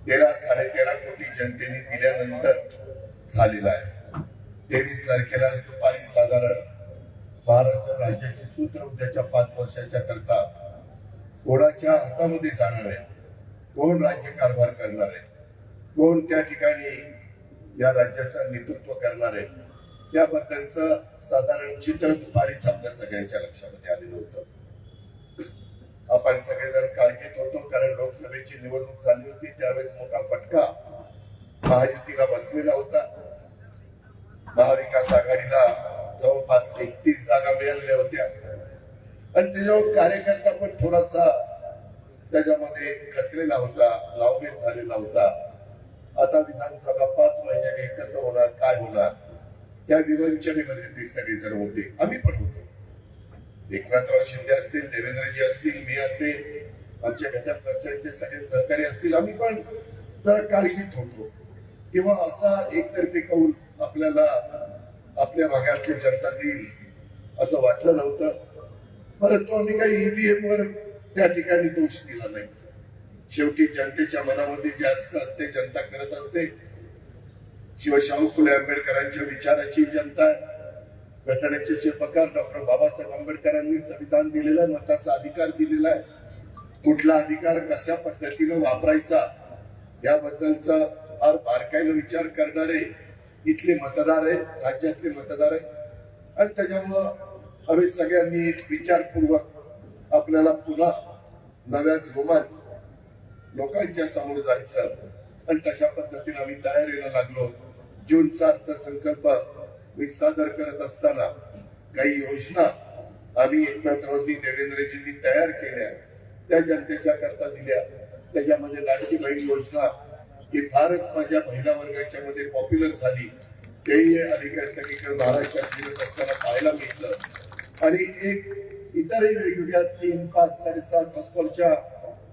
13-13.5 कोटी जनतेने दिल्यानंतर झालेला आहे। 23 तारखेला दुपारी साधारण महाराष्ट्र राज्याची सूत्र उद्याच्या 5 वर्षाच्या करता कोणाच्या हातामध्ये जाणार आहे, कोण राज्य कारभार करणार आहे, कोण त्या ठिकाणी या राज्याचं नेतृत्व करणार आहे, याबद्दलचं साधारण चित्र दुपारीच आपल्या सगळ्यांच्या लक्षामध्ये आलेलं होतं। आपण सगळेजण काळजीत होतो, कारण लोकसभेची निवडणूक झाली होती, त्यावेळेस मोठा फटका महायुतीला बसलेला होता। महाविकास आघाडीला जवळपास 31 जागा मिळालेल्या होत्या आणि त्याच्यावर कार्यकर्ता पण थोडासा त्याच्यामध्ये खचलेला होता, नावमेद झालेला होता। आता विधानसभा 5 महिन्याने कसं होणार, काय होणार, या विवंचनेमध्ये ते सगळेजण होते, आम्ही पण होतो। एकनाथराव शिंदे असतील, देवेंद्रजी असतील, मी असेल, आमच्या घटक पक्षांचे सगळे सहकारी असतील, आम्ही पण जरा काळजीत होतो किंवा असा एकतर्फी कौल आपल्याला आपल्या भागातली जनता देईल असं वाटलं नव्हतं। परंतु आम्ही काही ईव्हीएम वर त्या ठिकाणी दोष दिला नाही। शेवटी जनतेच्या मनामध्ये जे असतं ते जनता करत असते। शिवशाहू फुले आंबेडकरांच्या विचाराची जनता, घटनेचे शिल्पकार डॉक्टर बाबासाहेब आंबेडकरांनी संविधान दिलेला, मताचा अधिकार दिलेला आहे। कुठला अधिकार कशा पद्धतीने वापरायचा याबद्दलचा फार बारकाईने विचार करणारे इथले मतदार आहेत, राज्यातले मतदार आहेत आणि त्याच्यामुळं आम्ही सगळ्यांनी विचारपूर्वक आपल्याला पुन्हा नव्या जोमात लोकांच्या समोर जायचं आणि तशा पद्धतीने आम्ही तयारीला लागलो। जूनचा अर्थसंकल्प मी सादर करत असताना काही योजना आम्ही एकनाथरावजी देवेंद्रजींनी तयार केल्या, त्या जनतेच्या करता दिल्या। त्याच्यामध्ये लाडकी बहीण योजना ही फारच माझ्या महिला वर्गाच्या मध्ये पॉप्युलर झाली, तेही अलीकडे सगळीकडे महाराष्ट्रात फिरत असताना पाहायला मिळतं। आणि एक इतरही वेगवेगळ्या 3, 5, 7.5 हॉस्पिटलच्या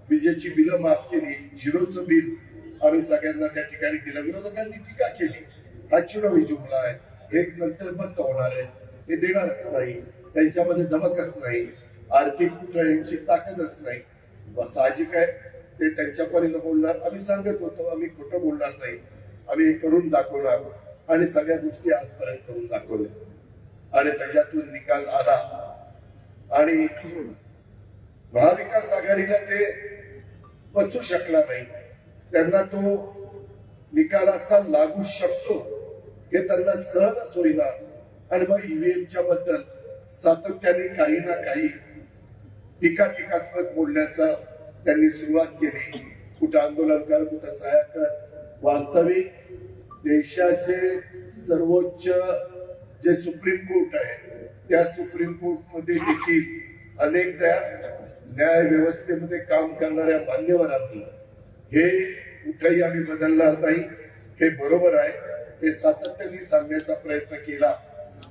विजेची बिलं माफ केली, झिरोचं बिल आम्ही सगळ्यांना त्या ठिकाणी दिलं। विरोधकांनी टीका केली, हा चुनावी जुमला आहे, हे नंतर बंद होणार आहे, हे देणारच नाही, त्यांच्यामध्ये धमकच नाही, आर्थिक कुठल्याची ताकदच नाही। साहजिक आहे, ते त्यांच्यापर्यंत बोलणार, आम्ही सांगत होतो आम्ही खोटं बोलणार नाही, आम्ही हे करून दाखवणार आणि सगळ्या गोष्टी आजपर्यंत करून दाखवल्या आणि त्याच्यातून निकाल आला। आणि महाविकास आघाडीला ते पचू शकला नाही, त्यांना तो निकाल असा लागू शकतो हे त्यांना सहजच होईना आणि मग ईव्हीएमच्या बद्दल सातत्याने काही ना काही टीकात्मक बोलण्याचा त्यांनी सुरुवात केली। कुठं आंदोलन कर, कुठं सह्या कर। वास्तविक देशाचे सर्वोच्च जे सुप्रीम कोर्ट आहे, त्या सुप्रीम कोर्ट मध्ये देखील अनेकदा न्याय व्यवस्थेमध्ये काम करणाऱ्या मान्यवरांनी हे कुठेही आम्ही बदलणार नाही, हे बरोबर आहे, हे सातत्याने सांगण्याचा प्रयत्न केला,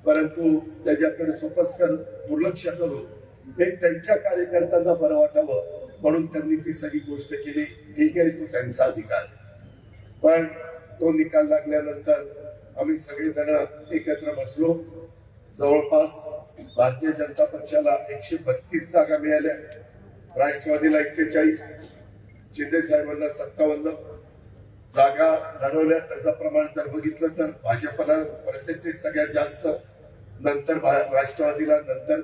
परंतु त्याच्याकडे सोपस्कर दुर्लक्ष करून हे त्यांच्या कार्यकर्त्यांना बरं वाटावं म्हणून त्यांनी ती सगळी गोष्ट केली। ठीक आहे, तो त्यांचा अधिकार, पण तो निकाल लागल्यानंतर आम्ही सगळेजण एकत्र बसलो। जवळपास भारतीय जनता पक्षाला 132 जागा मिळाल्या, राष्ट्रवादीला 41, शिंदे साहेबांना 57 जागा लढवल्या। त्याचं प्रमाण जर बघितलं तर भाजपला पर्सेंटेज सगळ्यात जास्त, नंतर राष्ट्रवादीला, नंतर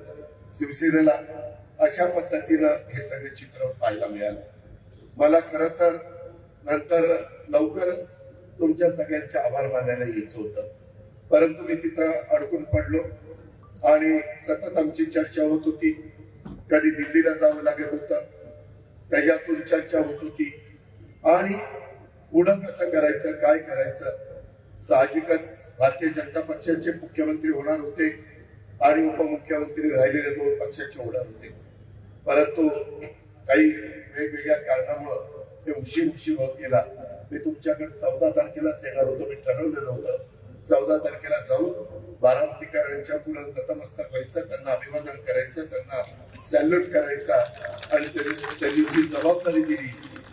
शिवसेनेला, अशा पद्धतीनं हे सगळे चित्र पाहायला मिळालं। मला खरं तर नंतर लवकरच तुमच्या सगळ्यांचे आभार मानायला यायचं होतं, परंतु मी तिथं अडकून पडलो आणि सतत आमची चर्चा होत होती। कधी दिल्लीला जावं लागत होतं, त्याच्यातून चर्चा होत होती आणि पुढं कसं करायचं, काय करायचं। साहजिकच भारतीय जनता पक्षाचे मुख्यमंत्री होणार होते आणि उपमुख्यमंत्री राहिलेले 2 पक्षाचे होणार होते, परंतु काही वेगवेगळ्या कारणामुळे ते उशीर होत गेला। मी तुमच्याकडे 14 तारखेलाच येणार होतो, मी ठरवलेलं होतं 14 तारखेला जाऊन बारामतीकरांच्या पुढे नतमस्तक व्हायचं, त्यांना अभिवादन करायचं, त्यांना सॅल्यूट करायचा आणि त्यांनी जी जबाबदारी दिली,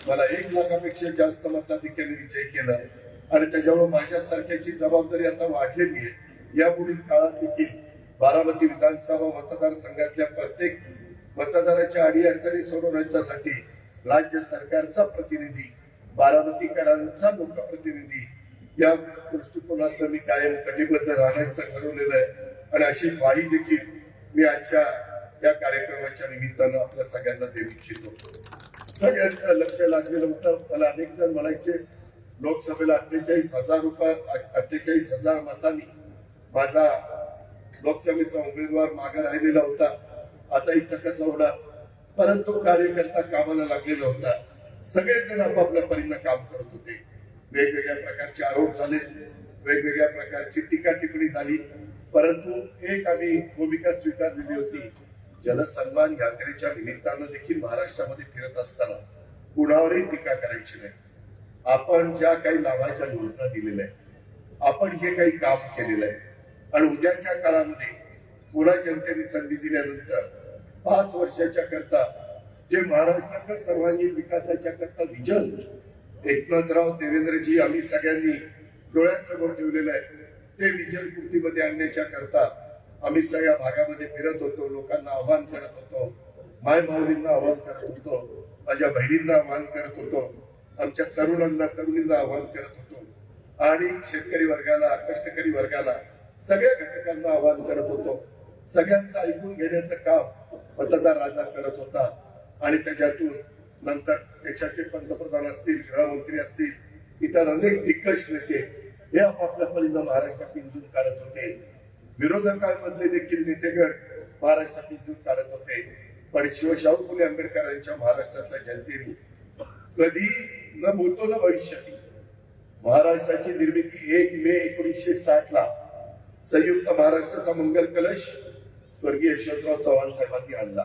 मला 1 लाखापेक्षा जास्त मताधिक्याने विजय केला आणि त्याच्यामुळे माझ्यासारख्याची जबाबदारी आता वाढलेली आहे। यापुढील काळात देखील बारामती विधानसभा मतदारसंघातल्या प्रत्येक मतदाराच्या अडीअडचणी सोडवण्यासाठी राज्य सरकारचा प्रतिनिधी बारामतीकरांचा लोकप्रतिनिधी या दृष्टिकोनात मी कायम कटिबद्ध राहण्याचं ठरवलेलं आहे आणि अशी ग्वाही देखील मी आजच्या या कार्यक्रमाच्या निमित्तानं आपल्या सगळ्यांना देऊ इच्छितो. सगळ्यांचं लक्ष लागलेलं होतं. मला अनेक जण म्हणायचे लोकसभेला 48,000 मतांनी माझा लोकसभेचा उमेदवार मागे राहिलेला होता, आता इथं कसं होणार. परंतु कार्यकर्ता कामाला लागलेला होता. सगळेजण आपापल्या परीनं काम करत होते. वेगवेगळ्या प्रकारचे आरोप झाले, वेगवेगळ्या प्रकारची टीका टिप्पणी झाली, परंतु एक आम्ही भूमिका स्वीकारलेली होती. जनसन्मान यात्रेच्या निमित्तानं देखील महाराष्ट्रामध्ये फिरत असताना कुणावरही टीका करायची नाही. आपण ज्या काही लाभाच्या योजना दिलेल्या आहेत, आपण जे काही काम केलेलं आहे आणि उद्याच्या काळामध्ये पुन्हा जनतेने संधी दिल्यानंतर 5 वर्षाच्या करता जे महाराष्ट्राच्या सर्वांगीण विकासाच्या करता विजन एकनाथराव देवेंद्रजी आम्ही सगळ्यांनी डोळ्यांसमोर ठेवलेलं आहे, ते विजन कृतीमध्ये आणण्याच्या करता आम्ही सगळ्या भागामध्ये फिरत होतो. लोकांना आव्हान करत होतो, माय माऊलींना आव्हान करत होतो, माझ्या बहिणींना आव्हान करत होतो, आमच्या तरुणींना आव्हान करत होतो आणि शेतकरी वर्गाला, कष्टकरी वर्गाला, सगळ्या घटकांना आव्हान करत होतो. सगळ्यांचं ऐकून घेण्याचं काम मतदार राजा करत होता आणि त्याच्यातून नंतर देशाचे पंतप्रधान असतील, गृहमंत्री असतील, इतर अनेक दिग्गज नेते हे आपापल्या परीनं महाराष्ट्र पिंजून काढत होते. विरोधकांमधले देखील नेतेगण महाराष्ट्र पिंजून काढत होते. पण शिवशाहू फुले आंबेडकरांच्या महाराष्ट्रातल्या जनतेने कधी न भूतो न भविष्यती महाराष्ट्राची निर्मिती 1 मे 1960 ला संयुक्त महाराष्ट्राचा मंगल कलश स्वर्गीय यशवंतराव चव्हाण साहेबांनी आणला.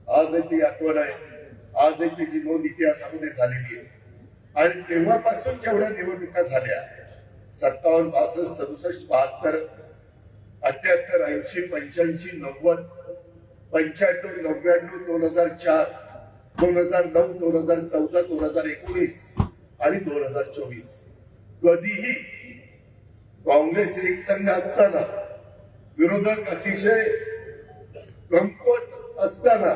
आज ती आठवण आहे, आज त्याची नोंद इतिहासामध्ये झालेली आहे. आणि तेव्हापासून जेवढ्या निवडणुका झाल्या 57, 62, 67, 72, 78, 80, 85, 90, 95, 99, 2004, 2009, 2014, 2019 आणि 2024 कधीही काँग्रेस एक संघ असताना, विरोधक अतिशय कमकुवत असताना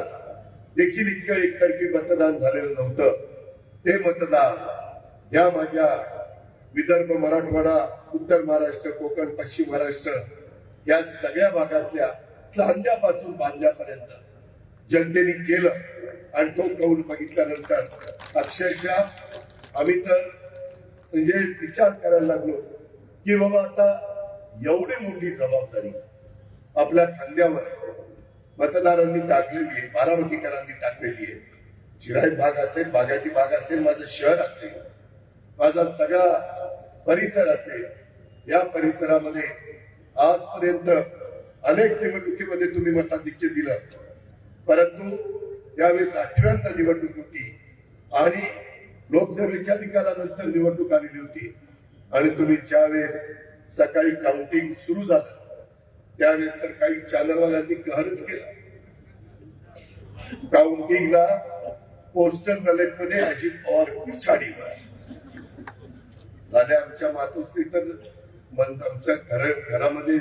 देखील इतकं एकतर्फी मतदान झालेलं नव्हतं. ते मतदान या माझ्या विदर्भ, मराठवाडा, उत्तर महाराष्ट्र, कोकण, पश्चिम महाराष्ट्र या सगळ्या भागातल्या चांद्यापासून बांद्यापर्यंत जनतेने केलं. आणि तो कौल बघितल्यानंतर अक्षरशः आम्ही तर म्हणजे विचार करायला लागलो की बाबा आता एवढी मोठी जबाबदारी आपल्या खांद्यावर मतदारांनी टाकलेली आहे, बारामतीकरांनी टाकलेली आहे. चिराई भाग असेल, बागायती भाग असेल, माझं शहर असेल, माझा सगळा परिसर असेल, या परिसरामध्ये आजपर्यंत अनेक निवडणुकीमध्ये तुम्ही मताधिक्य दिलं, परंतु यावेळेस 8व्यांदा निवडणूक होती आणि लोकसभेच्या निकालानंतर निवडणूक आलेली होती. आणि तुम्ही ज्यावेळेस सकाळी काउंटिंग सुरू झालं त्यावेळेस तर काही चॅनलवाल्यांनी कहरच केला. काउंटिंगला पोस्टल बॅलेटमध्ये अजित पवार पिछाडीवर झाले. आमच्या मातोश्री तर आमच्या घरामध्ये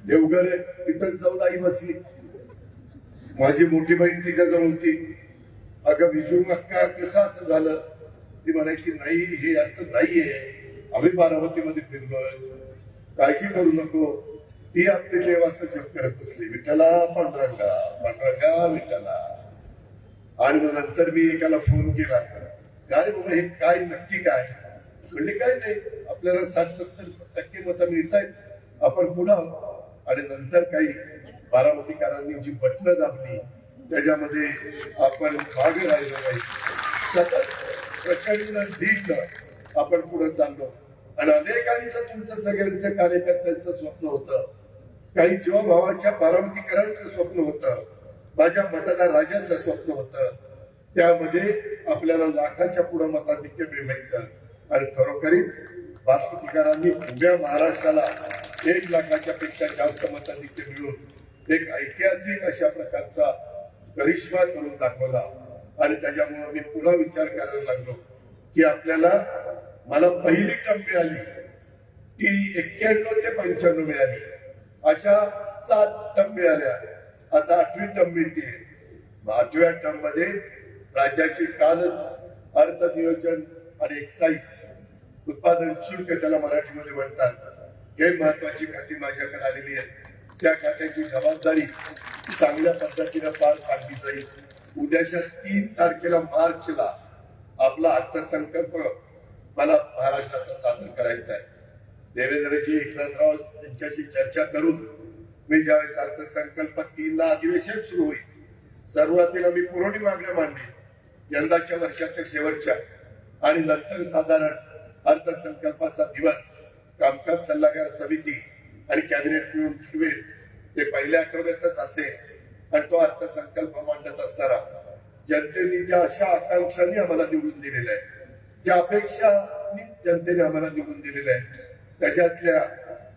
देवघर आहे, तिथं जाऊन आई बसली. माझी मोठी बहीण तिच्या जवळ होती. अगं विजू अक्का कसं असं झालं? ती म्हणायची नाही, हे असं नाहीये, आम्ही बारामतीमध्ये फिरलोय, काळजी करू नको. ती आपले देवाचं जप करत बसली, विठ्ठला पांडुरंगा, पांडुरंगा विठ्ठला. आणि मग नंतर मी एकाला फोन केला, काय बाबा हे काय नक्की काय? म्हणजे काय नाही, आपल्याला 60-70% मतं मिळत आहेत, आपण पुढे आहोत. आणि नंतर काही बारामतीकरांनी जी बटणं दाबली त्याच्यामध्ये आपण मागे राहिलो नाही, सतत प्रचंड धीट आपण पुढे चाललो. आणि अनेकांचं तुमचं सगळ्यांचं कार्यकर्त्यांचं स्वप्न होतं, काही जीवाभावाच्या बारामतीकरांचं स्वप्न होतं, माझ्या मतदार राजाचं स्वप्न होतं. त्यामध्ये आपल्याला लाखाच्या पुढे मताधिक्य मिळवायचं. आणि खरोखरीच बारामतीकरांनी उभ्या महाराष्ट्राला 1 लाखाच्या पेक्षा जास्त मताधिक्य मिळवून एक ऐतिहासिक अशा प्रकारचा करिश्मा करून दाखवला. आणि त्याच्यामुळे मी पुन्हा विचार करायला लागलो की आपल्याला, मला पहिली टर्म मिळाली ती 91 ते 95 मिळाली, अशा 7 टर्म मिळाल्या. आता 8वी टर्म मिळते. 8व्या टर्म मध्ये राज्याची कालच अर्थ नियोजन आणि एक्साईज उत्पादन शुल्क त्याला मराठीमध्ये म्हणतात, हे महत्वाची खाती माझ्याकडे आलेली आहेत. त्या खात्याची जबाबदारी चांगल्या पद्धतीने पार पाडली जाईल. उद्याच्या 3 तारखेला मार्चला आपला अर्थसंकल्प मला महाराष्ट्राचा सादर करायचा आहे. देवेंद्रजी एकनाथराव यांच्याशी चर्चा करून मी ज्यावेळेस अर्थसंकल्प 3 ला अधिवेशन सुरू होईल, सुरुवातीला मी पुरवणी मागण्या मांडली यंदाच्या वर्षाच्या शेवटच्या, आणि नंतर साधारण अर्थसंकल्पाचा दिवस कामकाज सल्लागार समिती आणि कॅबिनेट मिळून ठरवेल. ते पहिल्या आठवड्यातच असेल आणि तो अर्थसंकल्प मांडत असताना जनतेने ज्या आशा आकांक्षांनी आम्हाला निवडून दिलेल्या आहे, ज्या अपेक्षा जनतेने आम्हाला निवडून दिलेल्या आहे, त्याच्यातल्या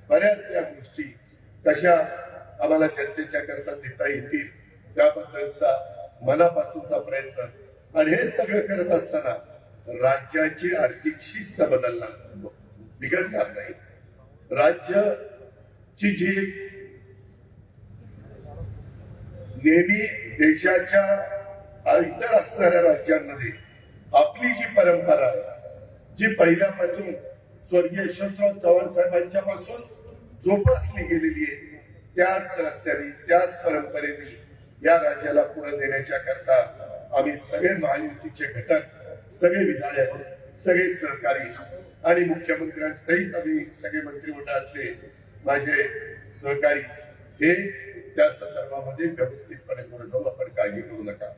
बऱ्याच या गोष्टी कशा आम्हाला जनतेच्या करता देता येतील त्याबद्दलचा मनापासूनचा प्रयत्न. आणि हे सगळं करत असताना राज्याची आर्थिक शिस्त बदलणार बिघडणार नाही. राज्याची जी नेहमी देशाच्या इतर असणाऱ्या राज्यांमध्ये आपली जी परंपरा आहे, जी पहिल्यापासून स्वर्गीय यशवंतराव चव्हाण साहेबांच्या पासून जोपासली गेलेली आहे, त्याच रस्त्याने त्याच परंपरेने या राज्याला पुढे देण्याच्या करता आम्ही सगळे महायुतीचे घटक, सगळे विधायक, सगळे सहकारी आणि मुख्यमंत्र्यांसहित आम्ही सगळे मंत्रिमंडळातले माझे सहकारी हे त्या संदर्भामध्ये व्यवस्थितपणे पुढे जाऊ. आपण काळजी करू नका.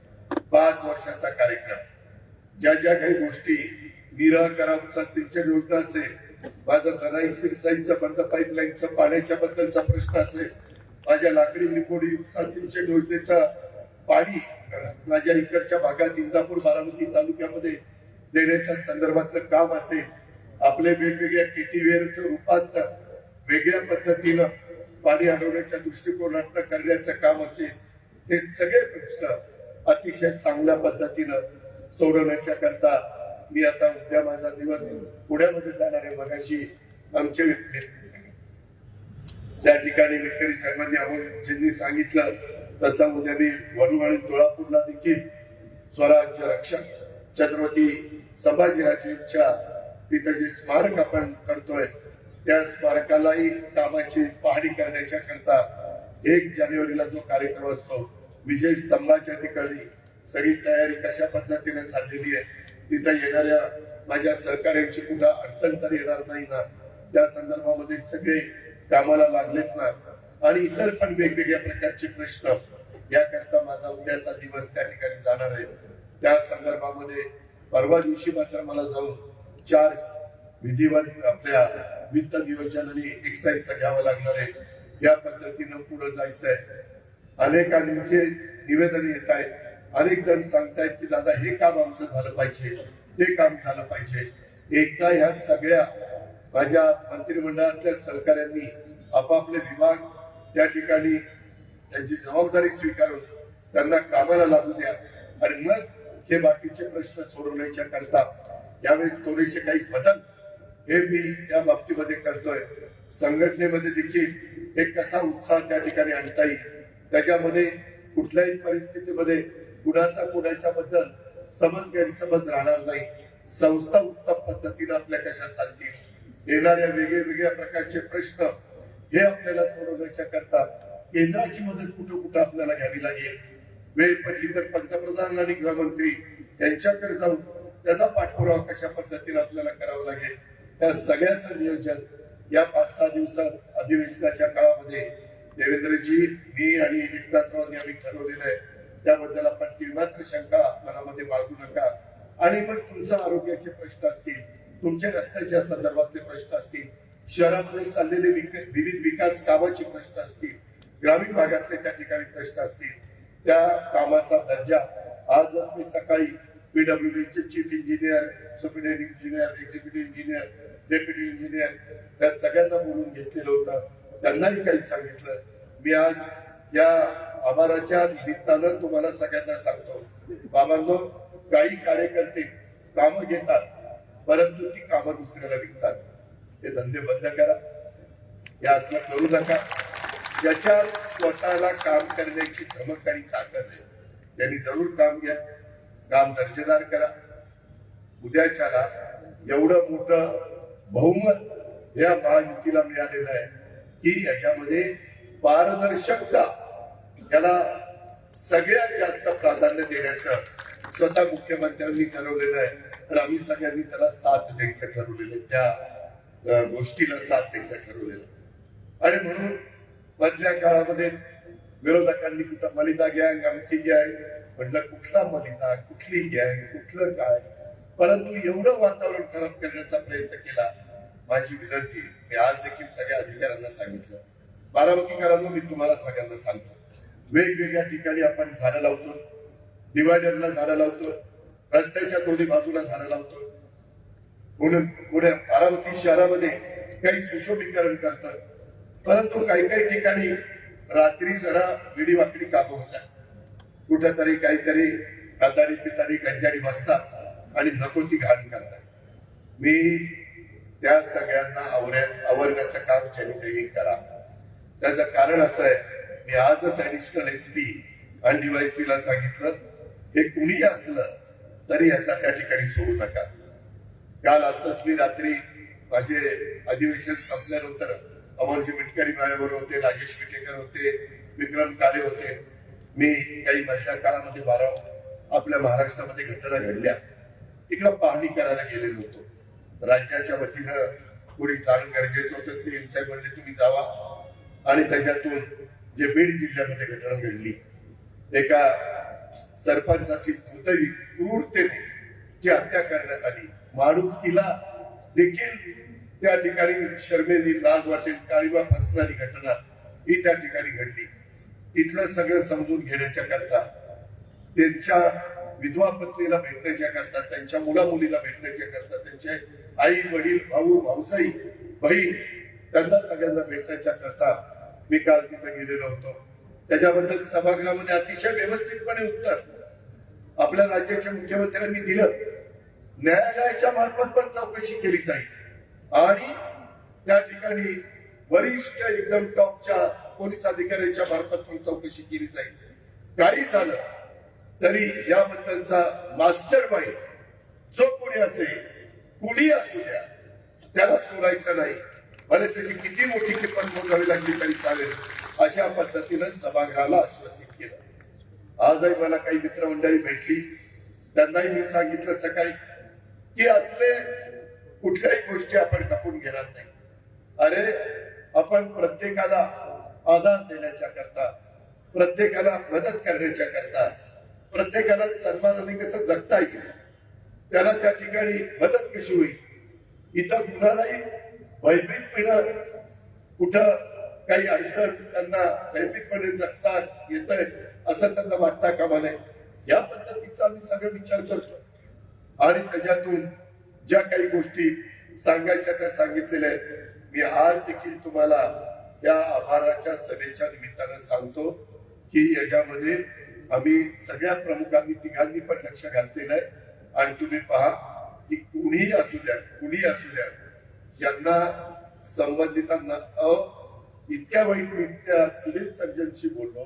5 वर्षाचा कार्यक्रम, ज्या ज्या काही गोष्टी निरा करा, सिंचन योजना असेल, माझं धनाई सिरसाईचं बंद पाईपलाईनचं पाण्याच्या बद्दलचा प्रश्न असेल, माझ्या लाकडी लिंबोडी उपसा सिंचन योजनेचा पाणी माझ्या इकडच्या भागात इंदापूर बारामती तालुक्यामध्ये देण्याच्या संदर्भातलं काम असेल, आपले वेगवेगळ्या केटीवेअरचं रूपांतर वेगळ्या पद्धतीनं पाणी अडवण्याच्या दृष्टिकोनातनं करण्याचं काम असेल, हे सगळे प्रश्न अतिशय चांगल्या पद्धतीनं सोडवण्याच्या करता मी आता उद्या माझा दिवस पुण्यामध्ये जाणार आहे. मगाशी आमचे त्या ठिकाणी मिटकरी साहेबांनी आम्हाला सांगितलं तसं उद्या मी वडू आणि तुळापूरला देखील स्वराज्य रक्षक छत्रपती संभाजीराजेंच्या तिथं जे स्मारक आपण करतोय त्या स्मारकालाही कामाची पाहणी करण्याच्या करता 1 जानेवारीला जो कार्यक्रम असतो, विजय स्तंभाच्या ठिकाणी सगळी तयारी कशा पद्धतीने चाललेली आहे, तिथं येणाऱ्या माझ्या सहकार्यांची कुठं अडचण तर येणार नाही ना, त्या संदर्भामध्ये सगळे कामाला लागलेत ना, आणि इतर पण वेगवेगळ्या प्रकारचे प्रश्न याकरता माझा उद्याचा दिवस त्या ठिकाणी जाणार आहे. त्या संदर्भामध्ये परवा दिवशी मात्र मला जाऊन 4 विधिवत आपल्या वित्त नियोजन आणि एक्साईजचा घ्यावा लागणार आहे. या पद्धतीनं पुढे जायचंय. अनेकांचे निवेदन येत आहेत, अनेक जण सांगतायत की दादा हे काम आमचं झालं पाहिजे, ते काम झालं पाहिजे. एकदा ह्या सगळ्या माझ्या मंत्रिमंडळातल्या सहकार्यांनी आपापले विभाग त्या ठिकाणी त्यांची जबाबदारी स्वीकारून त्यांना कामाला लागू द्या आणि मग हे बाकीचे प्रश्न सोडवण्याच्या करता यावेळेस थोडेसे काही बदल हे मी त्या बाबतीमध्ये करतोय. संघटनेमध्ये देखील एक कसा उत्साह त्या ठिकाणी आणता येईल, त्याच्यामध्ये कुठल्याही परिस्थितीमध्ये कुणाच्या बद्दल समज गैरसमज राहणार नाही. संस्था उत्तम पद्धतीने आपल्या कशा चालतील, येणाऱ्या वेगवेगळ्या प्रकारचे प्रश्न हे आपल्याला सोडवण्याच्या करता केंद्राची मदत कुठं कुठं आपल्याला घ्यावी लागेल. वेळ पडली तर पंतप्रधान आणि गृहमंत्री यांच्याकडे जाऊन त्याचा पाठपुरावा कशा पद्धतीने आपल्याला करावं लागेल, त्या सगळ्याचं नियोजन या 5-6 दिवसात अधिवेशनाच्या काळामध्ये देवेंद्रजी, मी आणि एकनाथरावांनी आम्ही ठरवलेलं आहे. त्याबद्दल आपण तीव्र शंका मनामध्ये बाळगू नका. आणि मग तुमच्या आरोग्याचे प्रश्न असतील, तुमच्या रस्त्याच्या संदर्भातले प्रश्न असतील, शहरामध्ये चाललेले विविध विकास कामाचे प्रश्न असतील, ग्रामीण भागातले त्या ठिकाणी प्रश्न असतील, त्या कामाचा दर्जा आजच मी सकाळी PWD चे chief engineer, superintendent engineer, executive engineer, deputy engineer या सगळ्यांना बोलून घेतलेलं होतं. त्यांनाही काही सांगितलं. मी आज या आभाराच्या निमित्तानं तुम्हाला सगळ्यांना सांगतो, बाबांनो, काही कार्यकर्ते कामं घेतात परंतु ती कामं दुसऱ्याला विकतात. हे धंदे बंद करा, हे असलं करू नका. ज्याच्यात स्वतःला काम करण्याची धमक आणि ताकद आहे त्यांनी जरूर काम घ्या, काम दर्जेदार करा. उद्याच्याला एवढं मोठं बहुमत या महायुतीला मिळालेलं आहे की याच्यामध्ये पारदर्शकता याला सगळ्यात जास्त प्राधान्य देण्याचं स्वतः मुख्यमंत्र्यांनी ठरवलेलं आहे आणि आम्ही सगळ्यांनी त्याला साथ द्यायचं ठरवलेलं आहे, त्या गोष्टीला साथ द्यायचं ठरवलेलं आहे. आणि म्हणून मधल्या काळामध्ये विरोधकांनी कुठं मलिदा गँग आमची गँग म्हटलं, कुठला मलिदा, कुठली गँग, कुठलं काय, परंतु एवढं वातावरण खराब करण्याचा प्रयत्न केला. माझी विनंती मी आज देखील सगळ्या अधिकाऱ्यांना सांगितलं, बारामतीकरांना मी तुम्हाला सगळ्यांना सांगतो, वेगवेगळ्या ठिकाणी आपण झाडं लावतो, डिवायडरला झाडं लावतो, रस्त्याच्या दोन्ही बाजूला झाडं लावतो, पुणे बारामती शहरामध्ये काही सुशोभीकरण करतोय, परंतु काही काही ठिकाणी रात्री जरा विडी वाकडी कामं होतात, कुठेतरी काहीतरी काताडी पिताडी गंजाडी बसतात आणि नको ती घाण करतात. मी त्या सगळ्यांना आवरण्याचं काम ज्यांनी करा. त्याचं कारण असं आहे, मी आजच ऍडिशनल SP आणि DYSP ला सांगितलं, हे कुणी असलं तरी यांना त्या ठिकाणी सोडू नका. काल असंच मी रात्री माझे अधिवेशन संपल्यानंतर अमोलजी मिटकरी माझ्याबरोबर होते, राजेश विटेकर होते, विक्रम काळे होते. मी काही मधल्या काळामध्ये आपल्या महाराष्ट्रामध्ये घटना घडल्या, तिकडं पाहणी करायला गेलेलो होतो. राज्याच्या वतीनं पुढे जाणं गरजेचं होतं. CM साहेब म्हणले तुम्ही जावा. आणि त्याच्यातून जे बीड जिल्ह्यामध्ये घटना घडली, एका सरपंचाची दुर्दैवी क्रूरतेने जी हत्या करण्यात आली, माणुसकीला देखील त्या ठिकाणी शर्मेने लाज वाटेल काळीमा फसणारी घटना ही त्या ठिकाणी घडली. तिथलं सगळं समजून घेण्याच्या करता, त्यांच्या विधवा पत्नीला भेटण्याच्या करता, त्यांच्या मुला मुलीला भेटण्याच्या करता, त्यांचे आई वडील भाऊ भाऊसाई बहीण त्यांना सगळ्यांना भेटण्याच्या करता मी काल तिथे गेलेलो होतो. त्याच्याबद्दल सभागृहामध्ये अतिशय व्यवस्थितपणे उत्तर आपल्या राज्याच्या मुख्यमंत्र्यांनी दिलं. न्यायालयाच्या मार्फत पण चौकशी केली जाईल आणि त्या ठिकाणी वरिष्ठ एकदम टॉपच्या पोलीस अधिकाऱ्यांच्या मार्फत पण चौकशी केली जाईल. काही झालं तरी याबद्दलचा मास्टर माइंड जो कोणी असेल, कुणी असू द्या, त्याला सोडायचं नाही. भले त्याची किती मोठी किंमत मोजावी लागली तरी चालेल, अशा पद्धतीनं सभागृहाला आश्वासित केलं. आजही मला काही मित्रमंडळी भेटली, त्यांनाही मी सांगितलं सकाळी की असले कुठल्याही गोष्टी आपण खपून घेणार नाही. अरे आपण प्रत्येकाला आधार देण्याच्या करता, प्रत्येकाला मदत करण्याच्या करता, प्रत्येकाला सन्मानाने कसं जगता येईल, त्याला त्या ठिकाणी मदत कशी होईल, इथं कुणालाही भयभीतपणे कुठं काही अडचण त्यांना भयभीतपणे जगता येतंय असं त्यांना वाटता कामा नये. या पद्धतीचा आम्ही सगळं विचार करतो आणि त्याच्यातून ज्या काही गोष्टी सांगायच्या त्या सांगितलेल्या आहेत. मी आज देखील तुम्हाला या आभाराच्या सभेच्या निमित्तानं सांगतो की याच्यामध्ये आम्ही सगळ्या प्रमुखांनी तिघांनी पण लक्ष घातलेलं आहे आणि तुम्ही पहा की कुणीही असू द्या यांना संबंधितांना इतक्या वाईट मी त्या सिव्हिल सर्जनशी बोललो.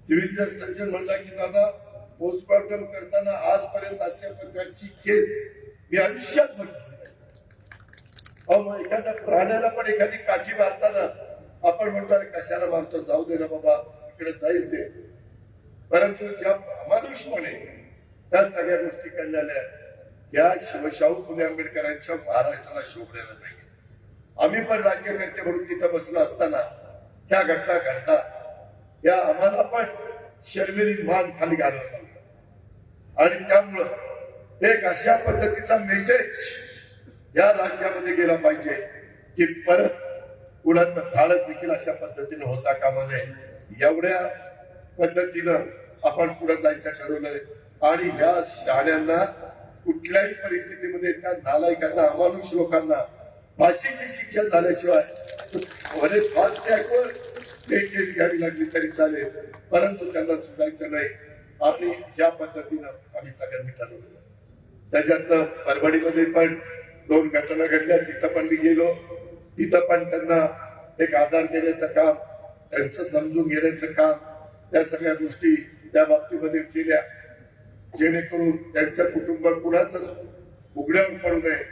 सिव्हिल सर्जन म्हणला की दादा पोस्टमॉर्टम करताना आजपर्यंत अशा प्रकारची केस मी आयुष्यात बघितली नाही. एखाद्या प्राण्याला पण एखादी काठी मारताना आपण म्हणतो अरे कशाला मारतो, जाऊ दे ना बाबा, इकडे जाईल ते. परंतु ज्या अमानुषपणे त्या सगळ्या गोष्टी घडलेल्या या शिवशाहू फुले आंबेडकरांच्या महाराष्ट्राला शोभलेलं नाही. आम्ही पण राज्यकर्ते म्हणून तिथं बसलो असताना त्या घटना घडतात, या आम्हाला पण शर्मेने मान खाली घालवत होता आणि त्यामुळं एक अशा पद्धतीचा मेसेज या राज्यामध्ये गेला पाहिजे की परत कुणाचं धाडस देखील अशा पद्धतीने होता कामा नये. एवढ्या पद्धतीनं आपण पुढे जायचं ठरवलंय आणि ह्या शहाण्यांना कुठल्याही परिस्थितीमध्ये त्या नालायकांना अमानुष लोकांना फाशीची शिक्षा झाल्याशिवाय भले फास्ट ट्रॅकवर ते केस घ्यावी लागली तरी चालेल, परंतु त्यांना सुटायचं नाही. आणि या पद्धतीनं आम्ही सगळ्यांनी ठरवलेलं. त्याच्यातनं परभणीमध्ये पण 2 घटना घडल्या, तिथं पण मी गेलो. तिथं पण त्यांना एक आधार देण्याचं काम, त्यांचं समजून घेण्याचं काम, त्या सगळ्या गोष्टी त्या बाबतीमध्ये केल्या जेणेकरून त्यांचं कुटुंब कुणाच उघड्यावर पडू नये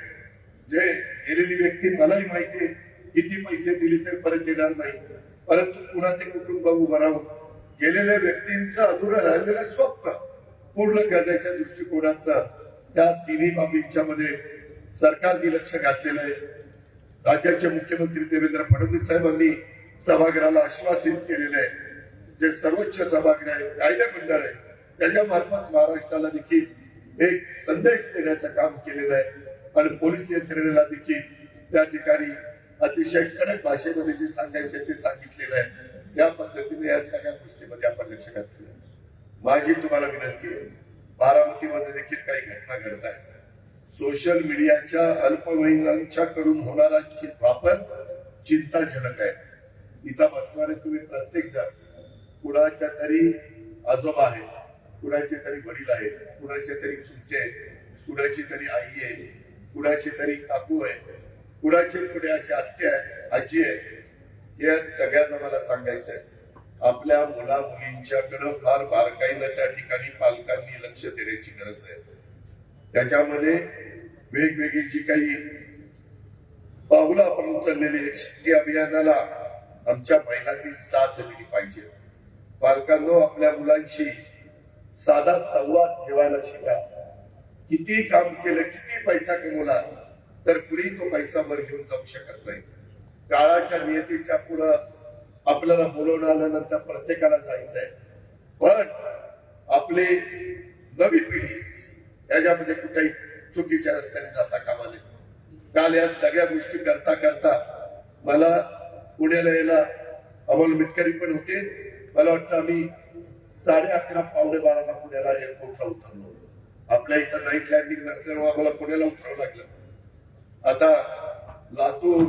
जे गेलेली व्यक्ती मलाही माहिती आहे किती पैसे दिले तर परत येणार नाही, परंतु पुन्हा ते कुटुंब उभं राहून गेलेल्या व्यक्तींचं अधुरं राहिलेलं स्वप्न पूर्ण करण्याच्या दृष्टिकोनातनं त्या तिन्ही बाबींच्या मध्ये सरकारने लक्ष घातलेलं आहे. राज्याचे मुख्यमंत्री देवेंद्र फडणवीस साहेबांनी सभागृहाला आश्वासित केलेलं आहे. जे सर्वोच्च सभागृह आहे, कायदा मंडळ आहे, त्याच्या मार्फत महाराष्ट्राला देखील एक संदेश देण्याचं काम केलेलं आहे आणि पोलीस यंत्रणेला देखील त्या ठिकाणी अतिशय कडक भाषेमध्ये जे सांगायचे ते सांगितलेलं आहे. या पद्धतीने या सगळ्या गोष्टीमध्ये आपण लक्ष घातलेलं आहे. माझी तुम्हाला विनंती आहे, बारामतीमध्ये देखील काही घटना घडत आहेत. सोशल मीडियाच्या अल्पवयीनांच्या कडून होणारा वापर चिंताजनक आहे. इथं बसणारे तुम्ही प्रत्येक जण कुणाच्या तरी आजोबा आहे, कुणाचे तरी वडील आहेत, कुणाचे तरी चुलते आहेत, कुणाची तरी आई आहे, कुणाची तरी काकू आहे, कुणाचे कुणाची आत्या आहे, आजी आहे. या सगळ्यांना मला सांगायचं आहे, आपल्या मुला मुलींच्याकडे फार बारकाईनं त्या ठिकाणी पालकांनी लक्ष देण्याची गरज आहे. त्याच्यामध्ये वेगवेगळी जी काही पावलं आपण उचललेली शक्ती अभियानाला आमच्या महिलांनी साथ दिली पाहिजे. पालकांनो, आपल्या मुलांशी साधा संवाद ठेवायला शिका. किती काम केलं, किती पैसा कमवला, तर कुणी तो पैसा वर घेऊन जाऊ शकत नाही. काळाच्या नियतीच्या पुढं आपल्याला बोलवणं आल्यानंतर प्रत्येकाला जायचंय, पण आपली नवी पिढी याच्यामध्ये कुठेही चुकीच्या रस्त्याने जाता कामा नये. काल या सगळ्या गोष्टी करता करता मला पुण्याला यायला अमोल मिटकरी पण होते. मला वाटतं आम्ही 11:30 पावणे 12ला पुण्याला एअरपोर्टला उतरलो. आपल्या इथं नाईट लँडिंग नसल्यामुळे आम्हाला पुण्याला उतरावं लागलं. आता लातूर,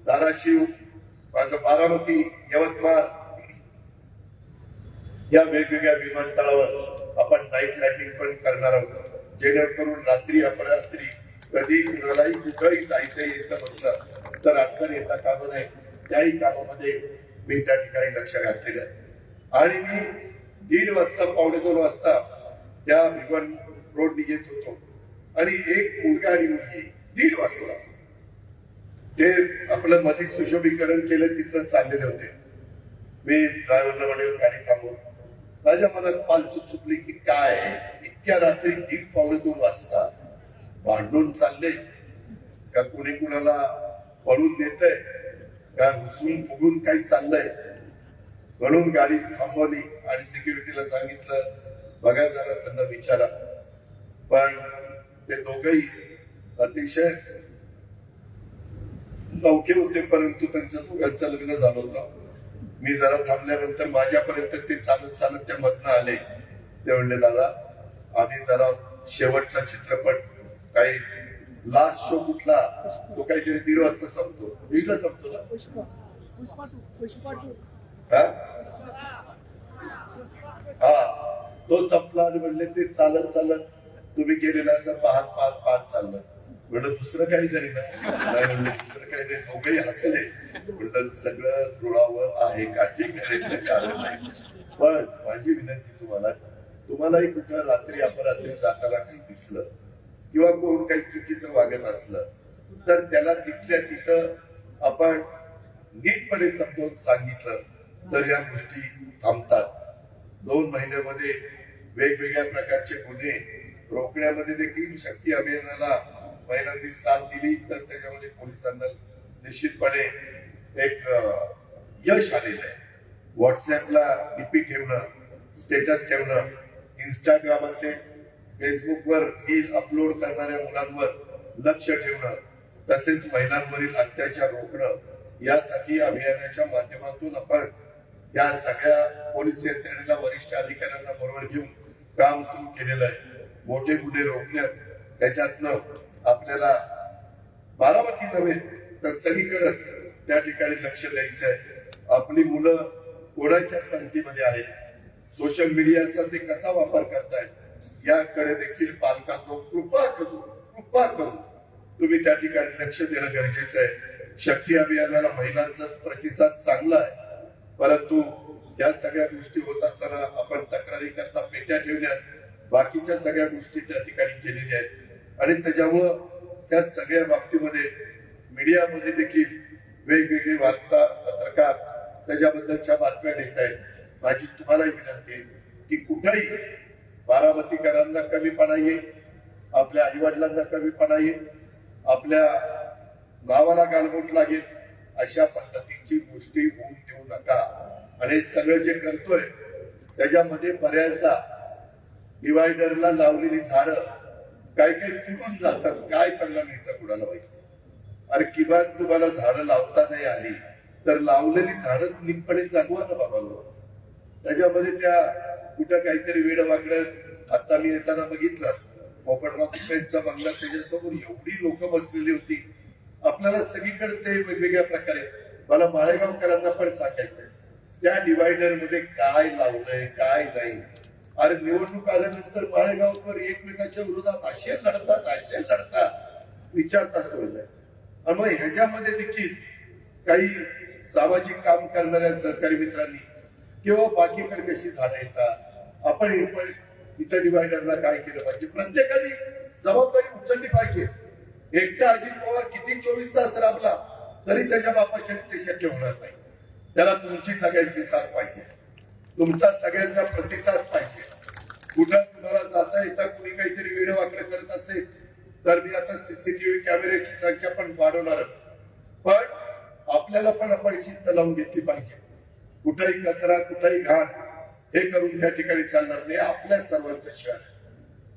धाराशिव, माझं बारामती, यवतमाळ या वेगवेगळ्या विमानतळावर आपण नाईट लँडिंग पण करणार आहोत, जेणेकरून रात्री अपरात्री कधी कुणालाही कुठंही जायचं यायचं म्हटलं तर अडचण येता कामा नये. त्याही कामामध्ये मी त्या ठिकाणी लक्ष घातलेलं आहे. आणि मी 1:30 वाजता, 1:45 वाजता त्या भिगवण रोडनी येत होतो आणि एक मुलगा आणि मुलगी 1:30 वाजता ते आपलं मध्ये सुशोभीकरण केलं, तिथनं चाललेले होते. मी ड्रायव्हरला म्हणे गाडी थांबव. माझ्या मनात पालचूक चुकली की काय इतक्या रात्री 1:30 पावणे 2 वाजता भांडून चालले का, कुणी कुणाला पळून देतय का, घुसून फुगून काही चाललंय. म्हणून गाडी थांबवली आणि सिक्युरिटीला सांगितलं, बघा जरा त्यांना विचारा. पण ते दोघही अतिशय नौके होते, परंतु त्यांचं दोघांचं लग्न झालं होतं. मी जरा थांबल्यानंतर माझ्यापर्यंत ते चालत चालत त्या मधनं आले. ते म्हणले, दादा आम्ही जरा शेवटचा चित्रपट काही लास्ट शो कुठला तो काहीतरी 1:30 वाजता संपतो, 1:00ला संपतो ना, हा तो संपला. आणि म्हणले ते चालत चालत तुम्ही गेलेला असं पाहत पाहत पाहत चाललं. म्हणलं दुसरं काही नाही ना, नाही म्हणलं दुसरं काही नाही. दोघंही हसले. म्हणलं सगळं रुळावर आहे, काळजी करायचं कारण नाही. पण माझी विनंती तुम्हालाही कुठं रात्री अपरात्री जाताना काही दिसलं किंवा कोण काही चुकीचं वागत असलं तर त्याला तिथल्या तिथं आपण नीटपणे समजावून सांगितलं तर या गोष्टी थांबतात. 2 महिन्यामध्ये वेगवेगळ्या प्रकारचे गुन्हे रोखण्यामध्ये देखील शक्ती अभियानाला महिलांनी साथ दिली, तर त्याच्यामध्ये पोलिसांना निश्चितपणे एक यश आलेलं आहे. व्हॉट्सअपला डीपी ठेवणं, स्टेटस ठेवणं, इंस्टाग्राम असेल, फेसबुकवर रील अपलोड करणाऱ्या मुलांवर लक्ष ठेवणं, तसेच महिलांवरील अत्याचार रोखणं, यासाठी अभियानाच्या माध्यमातून आपण या सगळ्या पोलीस यंत्रणेला, वरिष्ठ अधिकाऱ्यांना बरोबर घेऊन काम सुरू केलेलं आहे. मोठे गुन्हे रोखण्यात त्याच्यातनं आपल्याला बारामती नव्हे तर सगळीकडेच त्या ठिकाणी लक्ष द्यायचं आहे. आपली मुलं कोणाच्या संगतीमध्ये आहेत, सोशल मीडियाचा ते कसा वापर करतायत, याकडे देखील पालकांनो कृपा करून तुम्ही त्या ठिकाणी लक्ष देणं गरजेचं आहे. शक्ती अभियानाला महिलांचा प्रतिसाद चांगला आहे, परंतु या सगळ्या गोष्टी होत असताना आपण तक्रारी करता पेट्या ठेवल्यात, बाकीच्या सगळ्या गोष्टी त्या ठिकाणी केलेल्या आहेत आणि त्याच्यामुळं त्या सगळ्या बाबतीमध्ये मीडियामध्ये देखील वेगवेगळे वार्ता पत्रकार त्याच्याबद्दलच्या बातम्या देत आहेत. माझी तुम्हालाही विनंती आहे की कुठेही बारामतीकरांना कमीपणा येईल, आपल्या आई वडिलांना कमीपणा येईल, आपल्या नावाला गालबोट लागेल अशा पद्धतीची गोष्टी होऊन देऊ नका. आणि सगळं जे करतोय त्याच्यामध्ये बऱ्याचदा डिवायडरला लावलेली झाडं काही काही तुटून जातात. काय त्यांना मिळतं कुणाला माहिती. अरे किमान तुम्हाला झाडं लावता नाही आली तर लावलेली झाडं निपणे जगवा ना बाबा. त्याच्यामध्ये त्या कुठं काहीतरी वेड वाकडं. आता मी येताना बघितलं पोपटराव तुपेंचा बंगला, त्याच्यासमोर एवढी लोक बसलेली होती. आपल्याला सगळीकडे ते वेगवेगळ्या प्रकारे. मला माळेगावकरांना पण सांगायचंय त्या डिवायडर मध्ये काय लावलंय काय नाही. अरे निवडणूक आल्यानंतर माळेगावकर एकमेकाच्या विरोधात असे लढतात विचारता सोय नाही. आणि मग ह्याच्यामध्ये देखील काही सामाजिक काम करणाऱ्या सहकारी मित्रांनी किंवा बाकीकडे कशी झाडं येतात, आपण इथं डिवायडरला काय केलं पाहिजे, प्रत्येकाने जबाबदारी उचलली पाहिजे. एकटा अजित पवार किती 24 तास राबला तरी त्याच्या बापाच्या ते शक्य होणार नाही. त्याला तुमची सगळ्यांची साथ पाहिजे, तुमचा सगळ्यांचा प्रतिसाद पाहिजे. कुठं तुम्हाला जाता येता कुणी काहीतरी वेडवाकडं करत असेल तर मी आता सीसीटीव्ही कॅमेऱ्याची संख्या पण वाढवणार, पण आपल्याला पण आपण शिस्त लावून घेतली पाहिजे. कुठेही कचरा कुठेही घाण हे करून त्या ठिकाणी चालणार नाही. आपल्या सर्वांचं शहर.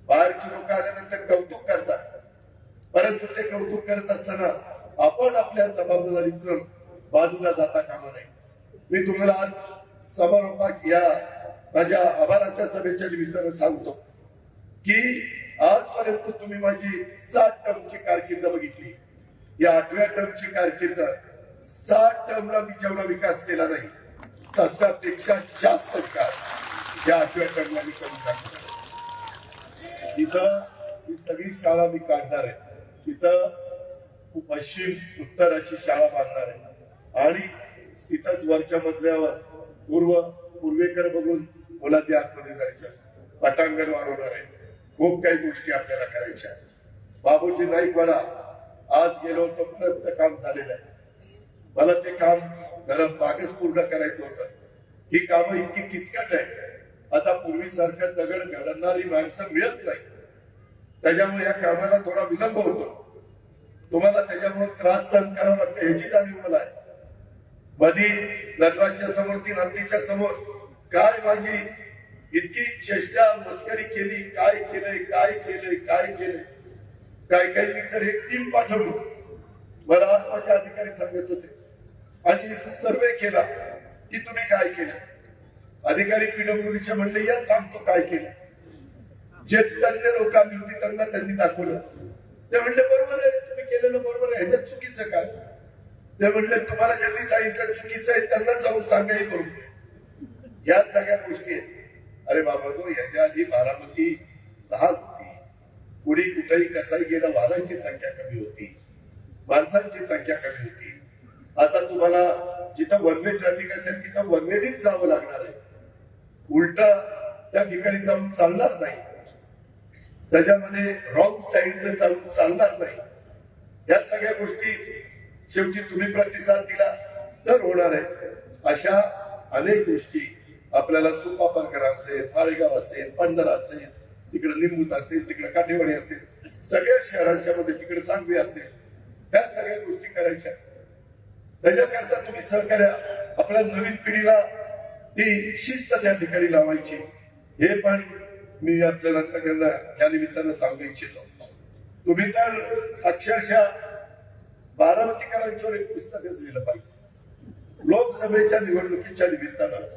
बाहेरची लोक आल्यानंतर कौतुक करतात, परंतु ते कौतुक करत असताना आपण आपल्या जबाबदारीतून बाजूला जाता कामा नये. मी तुम्हाला आज समारोपात या माझ्या आभाराच्या सभेच्या निमित्तानं सांगतो की आजपर्यंत तुम्ही माझी 7 टर्मची कारकीर्द बघितली. या 8व्या टर्मची कारकीर्द 7 टर्मला मी जेवढा विकास केला नाही तशापेक्षा जास्त विकास या 8व्या टर्मला मी करून टाकला. इथं ही सगळी शाळा मी काढणार आहे. तिथं पश्चिम उत्तर अशी शाळा बांधणार आहे आणि तिथंच वरच्या मजल्यावर पूर्वेकडे बघून मुलांनी आतमध्ये जायचं. पटांगण वाढवणार आहे. खूप काही गोष्टी आपल्याला करायच्या. बाबूजी नाईकवाडा आज गेलो होतो, पुण्याचं काम झालेलं आहे. मला ते काम मागच पूर्ण करायचं होतं. ही कामं इतकी किचकट आहे. आता पूर्वीसारखं दगड घडणारी माणसं मिळत नाही. त्याच्यामुळे या कामाला थोडा विलंब होतो. तुम्हाला त्याच्यामुळे त्रास सहन करावा लागतो ह्याची जाणीव मला आहे. मधी नटराजच्या समोर ती नंदीच्या समोर काय माझी इतकी चेष्टा मस्करी केली. काय केलंय काय काही तर एक टीम पाठवली. मला आज माझे अधिकारी सांगत होते आणि सर्वे केला की तुम्ही काय केलं. अधिकारी पीडब्ल्यूडीचे म्हणले या सांगतो काय केलं. जे तज्ञ लोक आली होती त्यांना त्यांनी दाखवलं. ते म्हणले बरोबर आहे, तुम्ही केलेलं बरोबर आहे, ह्याच्यात चुकीचं काय. ते म्हणले तुम्हाला ज्यांनी सांगितलं चुकीचं आहे त्यांना जाऊन सांगा हे बरोबर आहे. या सगळ्या गोष्टी आहेत. अरे बाबा नो, ह्याच्या आधी बारामती लहान होती. कुणी कुठेही कसाही गेला वाहनांची संख्या कमी होती, माणसांची संख्या कमी होती. आता तुम्हाला जिथं वन वे ट्रॅफिक असेल तिथं वन वेनीच जावं लागणार आहे. उलट त्या ठिकाणी जाऊन चालणार नाही. त्याच्यामध्ये रॉंग साईडने जाऊन चालणार नाही. या सगळ्या गोष्टी शेवटी तुम्ही प्रतिसाद दिला तर होणार आहे. अशा अनेक गोष्टी आपल्याला सुपापरगडा असेल, माळेगाव असेल, पंढरा असेल, तिकडे निमूत असेल, तिकडे काठेवाडी असेल, सगळ्या शहरांच्या मध्ये तिकडे सांगवी असेल, ह्या सगळ्या गोष्टी करायच्या. त्याच्याकरता तुम्ही सहकार्य आपल्या नवीन पिढीला ती शिस्त त्या ठिकाणी लावायची. हे पण मी आपल्याला सगळ्यांना या निमित्तानं सांगू इच्छितो. तुम्ही तर अक्षरशः बारामतीकरांच्यावर एक पुस्तकच लिहिलं पाहिजे. लोकसभेच्या निवडणुकीच्या निमित्तानं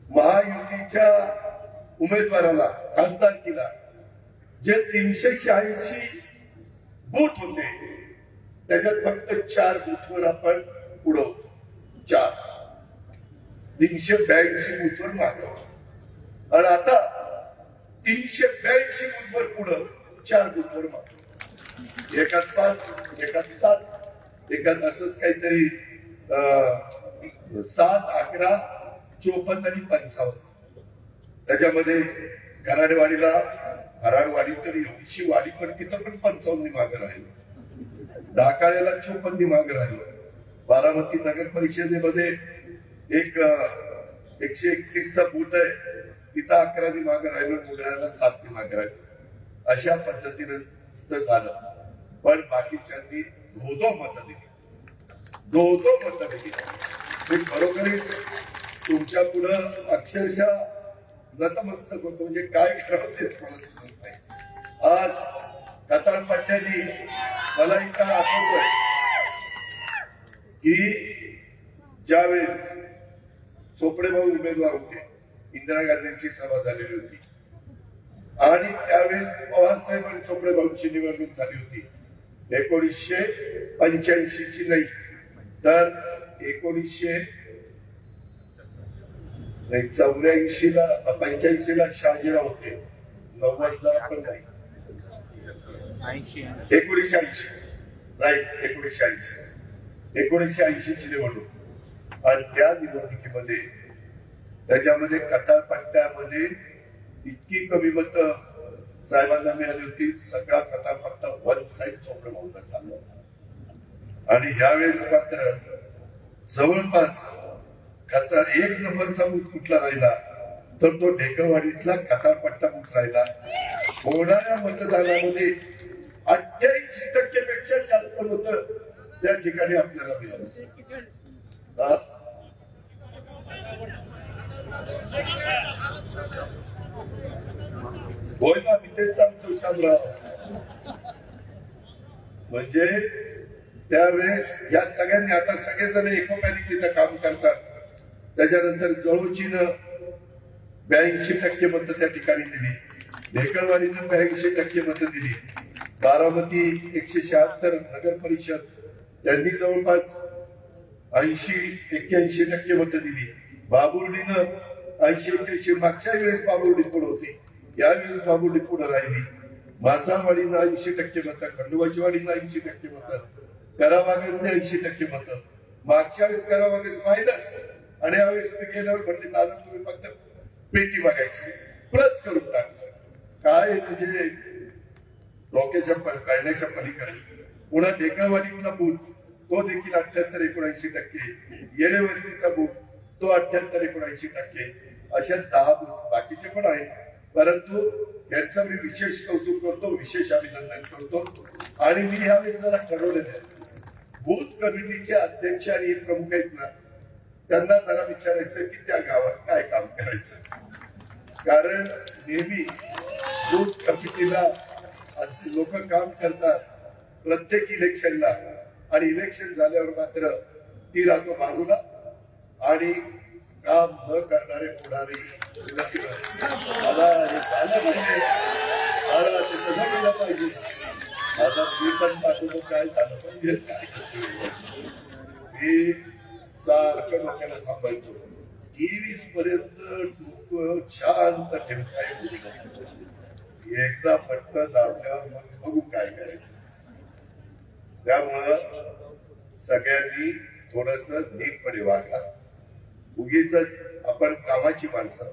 महायुतीच्या उमेदवाराला खासदारकीला जे 386 बूथ होते त्याच्यात फक्त 4 बूथवर आपण पुढं होतो. 4 382 बूथवर मागं. आणि आता 382 बूथवर पुढं, 4 बूथवर मागं. एकात 5, एकात 7, एकात असंच काहीतरी 7, 11, 54 आणि 55. त्याच्यामध्ये कराडवाडी तर एवढीशी वाडी पण तिथं पण 55 मागे राहिलो. ढाकाळ्याला चोपन्नी मागे राहिलो. बारामती नगर परिषदेमध्ये एक 131चा बूथ आहे, तिथं 11 मागे राहिलो, बुलढाण्याला 7 मागे राहिलो. अशा पद्धतीनं झालं. पण बाकीच्यांनी धो मत दिली, धो मत दिली. मी खरोखरीच तुमच्या पुढं अक्षरशः नतमस्तक होतो. म्हणजे काय करावं तेच मला सुचत नाही. आज कतारपट्ट्यानी मला इतका आठवतोय की ज्यावेळेस चोपडे भाऊ उमेदवार होते, इंदिरा गांधींची सभा झालेली होती आणि त्यावेळेस पवार साहेब आणि चोपडे भाऊंची निवडणूक झाली होती. 1985 ची नाही तर 1984 ला 85 ला शहाजीराव होते, 90 ला पण नाही, 1980 राईट, 1980 ची निवडणूक. आणि त्या निवडणुकीमध्ये त्याच्यामध्ये कतार पट्ट्यामध्ये इतकी कमी मत साहेबांना मिळाली होती, सगळा कतार पट्टा वन साइड चोपडे भाऊंना चालला होता. आणि यावेळेस मात्र जवळपास कतार 1 नंबरचा बूथ कुठला राहिला तर तो ढेकळवाडीतला कतार पट्टा बूथ राहिला. होणाऱ्या मतदानामध्ये 88% पेक्षा जास्त मत त्या ठिकाणी आपल्याला मिळाली. होय ना, मी तेच सांगतो शामराव. म्हणजे त्यावेळेस या सगळ्यांनी, आता सगळेजण एकोप्याने तिथं काम करतात. त्याच्यानंतर जळोचीनं 82% मतं त्या ठिकाणी दिली, ढेकळवाडीनं 82% मतं दिली, बारामती 176 नगर परिषद त्यांनी जवळपास 80-81% मतं दिली, बाबुर्डीनं 80-81, मागच्या वेळेस बाबुर्डी पुढे होती, यावेळेस बाबुर्डी पुढे राहिली, मासावाडीनं 80% मतं, खंडोबाचीवाडीनं 80% मतं, करावागजने 80% मतं. मागच्या वेळेस करावागज मायनस आणि यावेळेस मी गेल्यावर म्हणले दादा तुम्ही फक्त पेटी बघायची, प्लस करून टाकलं. काय म्हणजे डोक्याच्या काढण्याच्या पलीकडे. पुन्हा ढेकळवाडीतला बूथ तो देखील 78-79%, येडेवस्तीचा बूथ तो 78-79%, अशा 10 बूथ बाकीचे पण आहेत. परंतु यांचं मी विशेष कौतुक करतो, विशेष अभिनंदन करतो. आणि मी यावेळेस जरा ठरवलेलं आहे, बूथ कमिटीचे अध्यक्ष आणि प्रमुख आहेत ना, त्यांना जरा विचारायचं की त्या गावात काय काम करायचं. कारण नेहमी बूथ कमिटीला लोक काम करतात प्रत्येक इलेक्शनला, आणि इलेक्शन झाल्यावर मात्र ती राहतो बाजूला आणि काम न करणारे पुढारी मला हे झालं पाहिजे, मला ते कसं केलं पाहिजे, आता मी पण टाकून काय झालं पाहिजे, काय कसं. मी सारखं डोक्याला सांभाळायचो. 23 पर्यंत डोकं शांत ठेवता, एकदा पटकन दाबल्यावर मग बघू काय करायचं. त्यामुळं सगळ्यांनी थोडस नीटपणे वागा. उगीच आपण कामाची माणसं,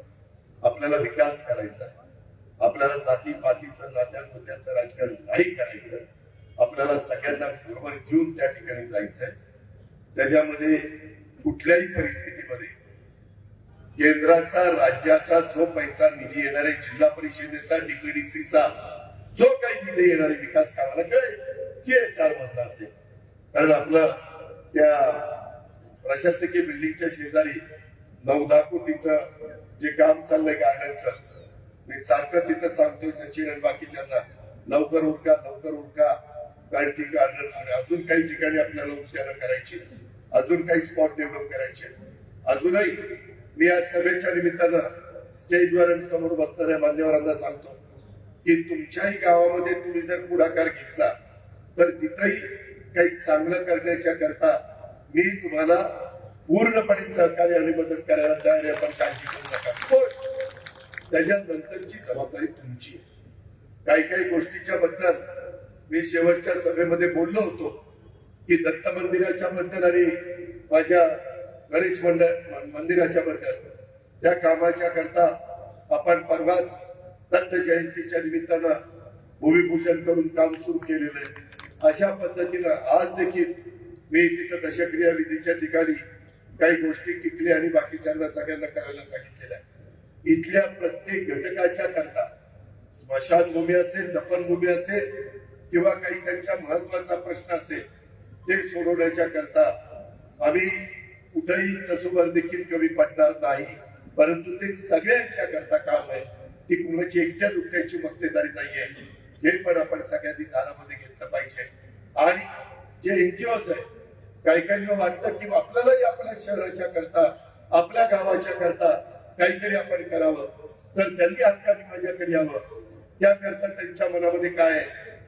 आपल्याला विकास करायचा आहे, आपल्याला जातीपातीचं नात्या गोत्याचं राजकारण नाही करायचं, आपल्याला सगळ्यांना बरोबर घेऊन त्या ठिकाणी जायचंय. त्याच्यामध्ये कुठल्याही परिस्थितीमध्ये केंद्राचा राज्याचा जो पैसा निधी येणार आहे, जिल्हा परिषदेचा डीपीडीसीचा जो काही निधी येणार आहे विकास कामाला, काय CSR मधला असेल. कारण आपलं त्या प्रशासकीय बिल्डिंगच्या शेजारी 9-10 कोटीचं जे काम चाललंय गार्डनचं, मी सारखं तिथं सांगतोय सचिन आणि बाकीच्यांना, लवकर उरका लवकर उरका. कारण ती गार्डन आणि अजून काही ठिकाणी आपल्याला उद्यानं करायची, अजून काही स्पॉट डेव्हलप करायचे. अजूनही मी आज सभेच्या निमित्तानं स्टेजवर आणि समोर बसणाऱ्या मान्यवरांना सांगतो की तुमच्याही गावामध्ये तुम्ही जर पुढाकार घेतला तर तिथंही काही चांगलं करण्याच्या करता मी तुम्हाला पूर्णपणे सहकार्य आणि मदत करायला तयार आहे. पण काळजी करू नका, पण त्याच्यानंतरची जबाबदारी तुमची. काही काही गोष्टीच्या बद्दल मी शेवटच्या सभेमध्ये बोललो होतो की दत्त मंदिराच्या बद्दल आणि माझ्या गणेश मंदिराच्या बद्दल त्या कामाच्या करता आपण परवाच दत्त जयंतीच्या निमित्तानं भूमिपूजन करून काम सुरू केलेलं आहे. अशा पद्धतीनं आज देखील मी तिथं दशक्रिया विधीच्या ठिकाणी काही गोष्टी टिकल्या आणि बाकीच्यांना सगळ्यांना करायला सांगितलेल्या आहे. इथल्या प्रत्येक घटकाच्या करता स्मशानभूमी असेल, दफनभूमी असेल किंवा काही त्यांचा महत्वाचा प्रश्न असेल ते सोडवण्याच्या करता आम्ही कुठेही तसोवर देखील कमी पडणार नाही. परंतु ते सगळ्यांच्या करता काम आहे, ती कुणाची एकट्या दुकट्याची मक्तेदारी नाहीये. हे पण आपण सगळ्यांनी दारामध्ये घेतलं पाहिजे. आणि जे एनजीओज आहे, काही काही वाटतं की आपल्यालाही आपल्या शहराच्या करता, आपल्या गावाच्या करता काहीतरी आपण करावं, तर त्यांनी हक्काने माझ्याकडे यावं. त्याकरता त्यांच्या मनामध्ये काय आहे,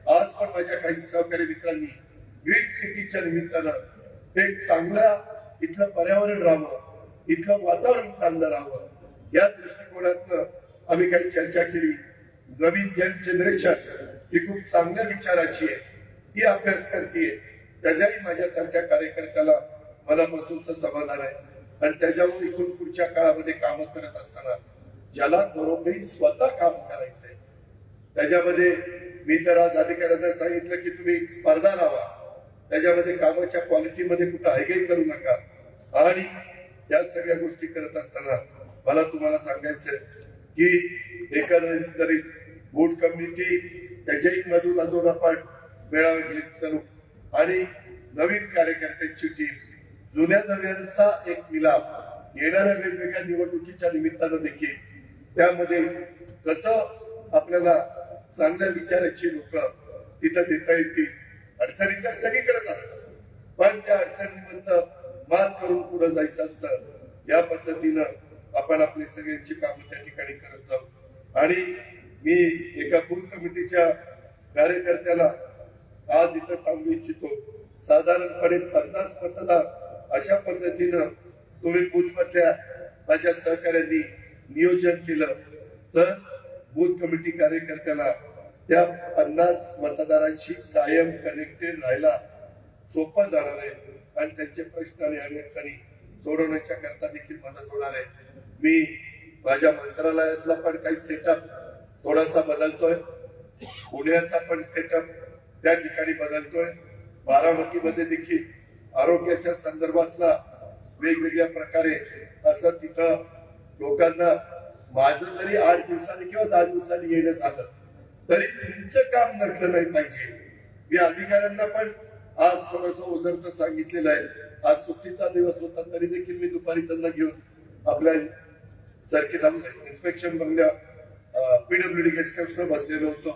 आज पण माझ्या काही सहकारी मित्रांनी ग्रीन सिटीच्या निमित्तानं एक चांगला इथलं पर्यावरण राहावं, इथलं वातावरण चांगलं राहावं, या दृष्टिकोनातनं आम्ही काही चर्चा केली. नवीन यंग जनरेशन ही खूप चांगल्या विचाराची आहे, ती अभ्यास करते. त्याच्याही माझ्यासारख्या कार्यकर्त्याला मनापासूनच समाधान आहे. आणि त्याच्यावर इथून पुढच्या काळामध्ये काम करत असताना ज्याला खरोखरी स्वतः काम करायचंय, त्याच्यामध्ये मी तर आज अधिकाऱ्यांना सांगितलं की तुम्ही स्पर्धा लावा, त्याच्यामध्ये कामाच्या क्वालिटीमध्ये कुठं हायगाई करू नका. आणि या सगळ्या गोष्टी करत असताना मला तुम्हाला सांगायचं की एकंदरीत बोर्ड कमिटी त्याच्याही मधून अधून आपण मेळावे घेत चालू आणि नवीन कार्यकर्त्यांची टीम, जुन्या नव्यांचा एक मिलाप, येणाऱ्या वेगवेगळ्या निवडणुकीच्या निमित्तानं देखील त्यामध्ये कसं आपल्याला चांगल्या विचाराची लोक तिथं देता येतील. अडचणी तर सगळीकडेच असतात, पण त्या अडचणीमधनं मात करून पुढे जायचं असतं. या पद्धतीनं आपण आपली सगळ्यांची कामं त्या ठिकाणी करत जाऊ. आणि मी एका बूथ कमिटीच्या कार्यकर्त्याला आज इथं सांगू इच्छितो, साधारणपणे 50 मतदार अशा पद्धतीनं तुम्ही बूथ मधल्या माझ्या सहकार्यांनी नियोजन केलं तर बूथ कमिटी कार्यकर्त्याला त्या 50 मतदारांशी कायम कनेक्टेड राहायला सोपं जाणार आहे आणि त्यांचे प्रश्न आणि अडचणी सोडवण्याच्या करता देखील मदत होणार आहे. मी माझ्या मंत्रालयातला पण काही सेटअप थोडासा बदलतोय, पुण्याचा पण सेटअप त्या ठिकाणी बदलतोय. बारामतीमध्ये देखील आरोग्याच्या संदर्भातला वेगवेगळ्या प्रकारे असं तिथं लोकांना माझं जरी 8 दिवसांनी किंवा 10 दिवसांनी येणं झालं तरी तुमचं काम नकलं नाही पाहिजे. मी अधिकाऱ्यांना पण आज थोडस ओझरतं सांगितलेलं आहे. आज सुट्टीचा दिवस होता तरी देखील मी दुपारी त्यांना घेऊन आपल्या सर्किट इन्स्पेक्शन बंगल्या पीडब्ल्यूडी गेस्ट हाऊसला बसलेलो होतो.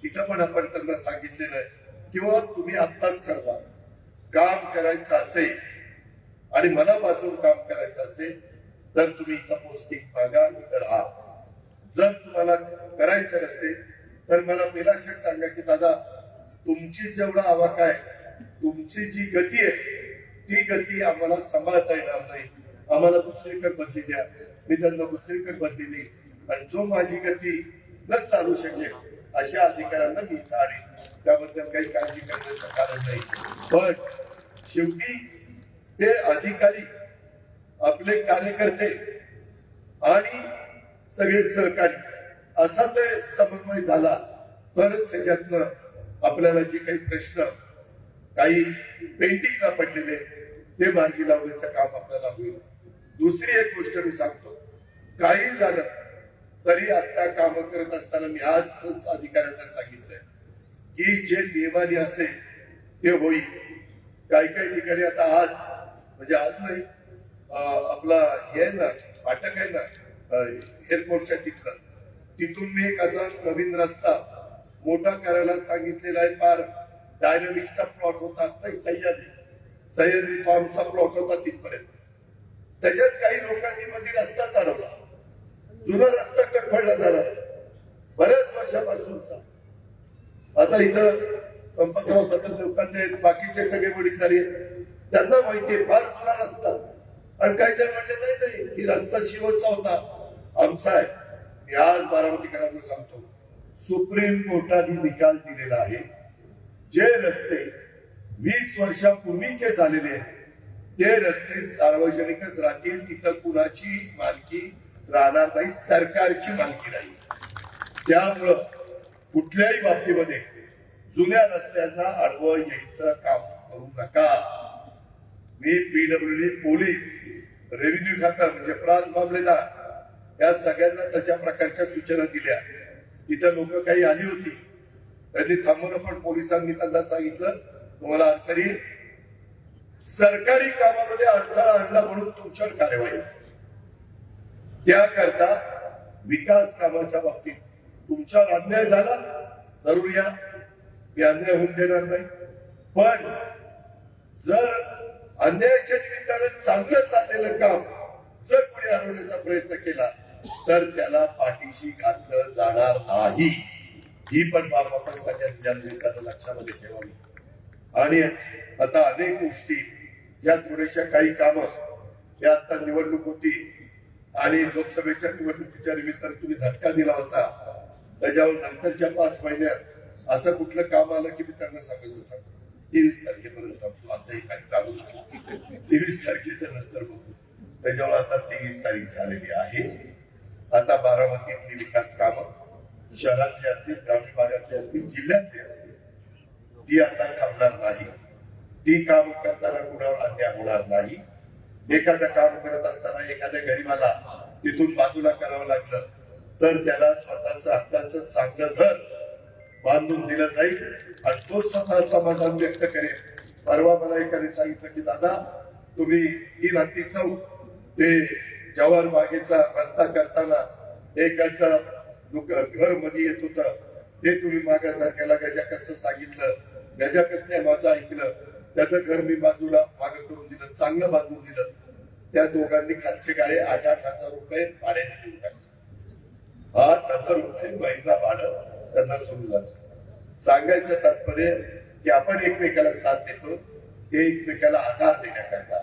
तिथं पण आपण त्यांना सांगितलेलं आहे किंवा तुम्ही आत्ताच ठरवा, काम करायचं असेल आणि मनापासून काम करायचं असेल तर तुम्ही इथं पोस्टिंग मागा, इथं राहा. जर तुम्हाला करायचं नसेल तर मला बेलाशक सांगा की दादा तुमची जेवढा आवाका आहे, तुमची जी गती आहे ती गती आम्हाला सांभाळता येणार नाही, आम्हाला दुसरीकडे बदली द्या. मी त्यांना दुसरीकडे बदली देईल आणि जो माझी गती न चालू शकेल अशा अधिकाऱ्यांना मी इथं आणेन. त्याबद्दल काही काळजी करण्याचं कारण नाही. पण शेवटी ते अधिकारी, आपले कार्यकर्ते आणि सगळे सहकारी असा ते समन्वय झाला तरच त्याच्यातनं आपल्याला जे काही प्रश्न काही पेंडिंगला पडलेले ते मार्गी लावण्याचं काम आपल्याला होईल. दुसरी एक गोष्ट मी सांगतो, काही झालं तरी आता काम करत असताना मी आज अधिकाऱ्यांना सांगितलंय की जे नियमाने असेल ते होईल. काही काही ठिकाणी आता आज म्हणजे आज नाही, आपला हे ना फाटक आहे ना एअरपोर्टच्या तिथून मी एक असा नवीन रस्ता मोठा करायला सांगितलेला आहे. फार डायनामिक्सचा प्लॉट होता, सह्याद्री फार्मचा प्लॉट होता तिथपर्यंत. त्याच्यात काही लोकांनी मध्ये रस्ता चढवला, जुना रस्ता कटफडला झाला बऱ्याच वर्षापासूनचा. आता इथं संपतराव सतत लोकांचे बाकीचे सगळे वडीलधारी त्यांना माहितीये फार जुना रस्ता. आणि काही जण म्हणले नाही ही रस्ता शिवचा होता, आमचा आहे. मी आज बारामतीकरांना सांगतो, सुप्रीम कोर्टाने निकाल दिलेला आहे, जे रस्ते 20 वर्षापूर्वीचे झालेले ते रस्ते सार्वजनिकच राहतील, तिथं कुणाची मालकी राहणार नाही, सरकारची मालकी राहील. त्यामुळं कुठल्याही बाबतीमध्ये जुन्या रस्त्यांना आडवं यायचं काम करू नका. मी पीडब्ल्यूडी, पोलीस, रेव्हेन्यू खाता म्हणजे प्रांत मामलेदार या सगळ्यांना तशा प्रकारच्या सूचना दिल्या. तिथं लोक काही आली होती, त्यांनी थांबवलं, पण पोलिसांनी त्यांना सांगितलं तुम्हाला अडचणी सरकारी कामामध्ये अडथळा आणला म्हणून तुमच्यावर कार्यवाही. त्याकरता विकास कामाच्या बाबतीत तुमच्यावर अन्याय झाला जरूर या, मी अन्याय होऊन देणार नाही. पण जर अन्यायाच्या निमित्तानं चांगलं चाललेलं काम जर कोणी अडवण्याचा प्रयत्न केला तर त्याला पाठीशी घातलं जाणार नाही. ही पण बाब आपण सगळ्यांनी या निमित्तानं लक्षामध्ये ठेवावी. आणि आता अनेक गोष्टी ज्या थोड्याशा काही कामं या आता निवडणूक होती आणि लोकसभेच्या निवडणुकीच्या निमित्तानं तुम्ही झटका दिला होता, त्याच्यावर नंतरच्या 5 महिन्यात असं कुठलं काम आलं की मी त्यांना सांगत होता 23 तारखेपर्यंत आताही काही काढू नका, 23 तारखेच्या नंतर बघू. त्याच्यावर आता 23 तारीख झालेली आहे. आता बारामतीतली विकास कामं शहरातली असतील, ग्रामीण भागातली असतील, जिल्ह्यातली असतील, ती आता थांबणार नाही. ती काम करताना कुणावर अन्याय होणार नाही. एखादं काम करत असताना एखाद्या गरीबाला तिथून बाजूला करावं लागलं तर त्याला स्वतःचं हक्काचं चांगलं घर बांधून दिलं जाईल आणि तो स्वतः समाधान व्यक्त करेल. परवा मला एकाने सांगितलं की दादा तुम्ही 3 हत्ती चौक ते जवाहर बागेचा रस्ता करताना एकाचं घर मध्ये येत होत, ते तुम्ही मागासारख्याला गजाकस सांगितलं, गजाकसने माझं ऐकलं, त्याचं घर मी बाजूला माग करून दिलं, चांगलं बांधून दिलं. त्या दोघांनी खालचे गाडे 8,000 रुपये भाड्याने देऊन टाकले. 8,000 रुपये महिना भाडं त्यांना सुरू झालं. सांगायचं तात्पर्य की आपण एकमेकाला साथ देतो, ते एकमेकाला आधार देण्याकरता,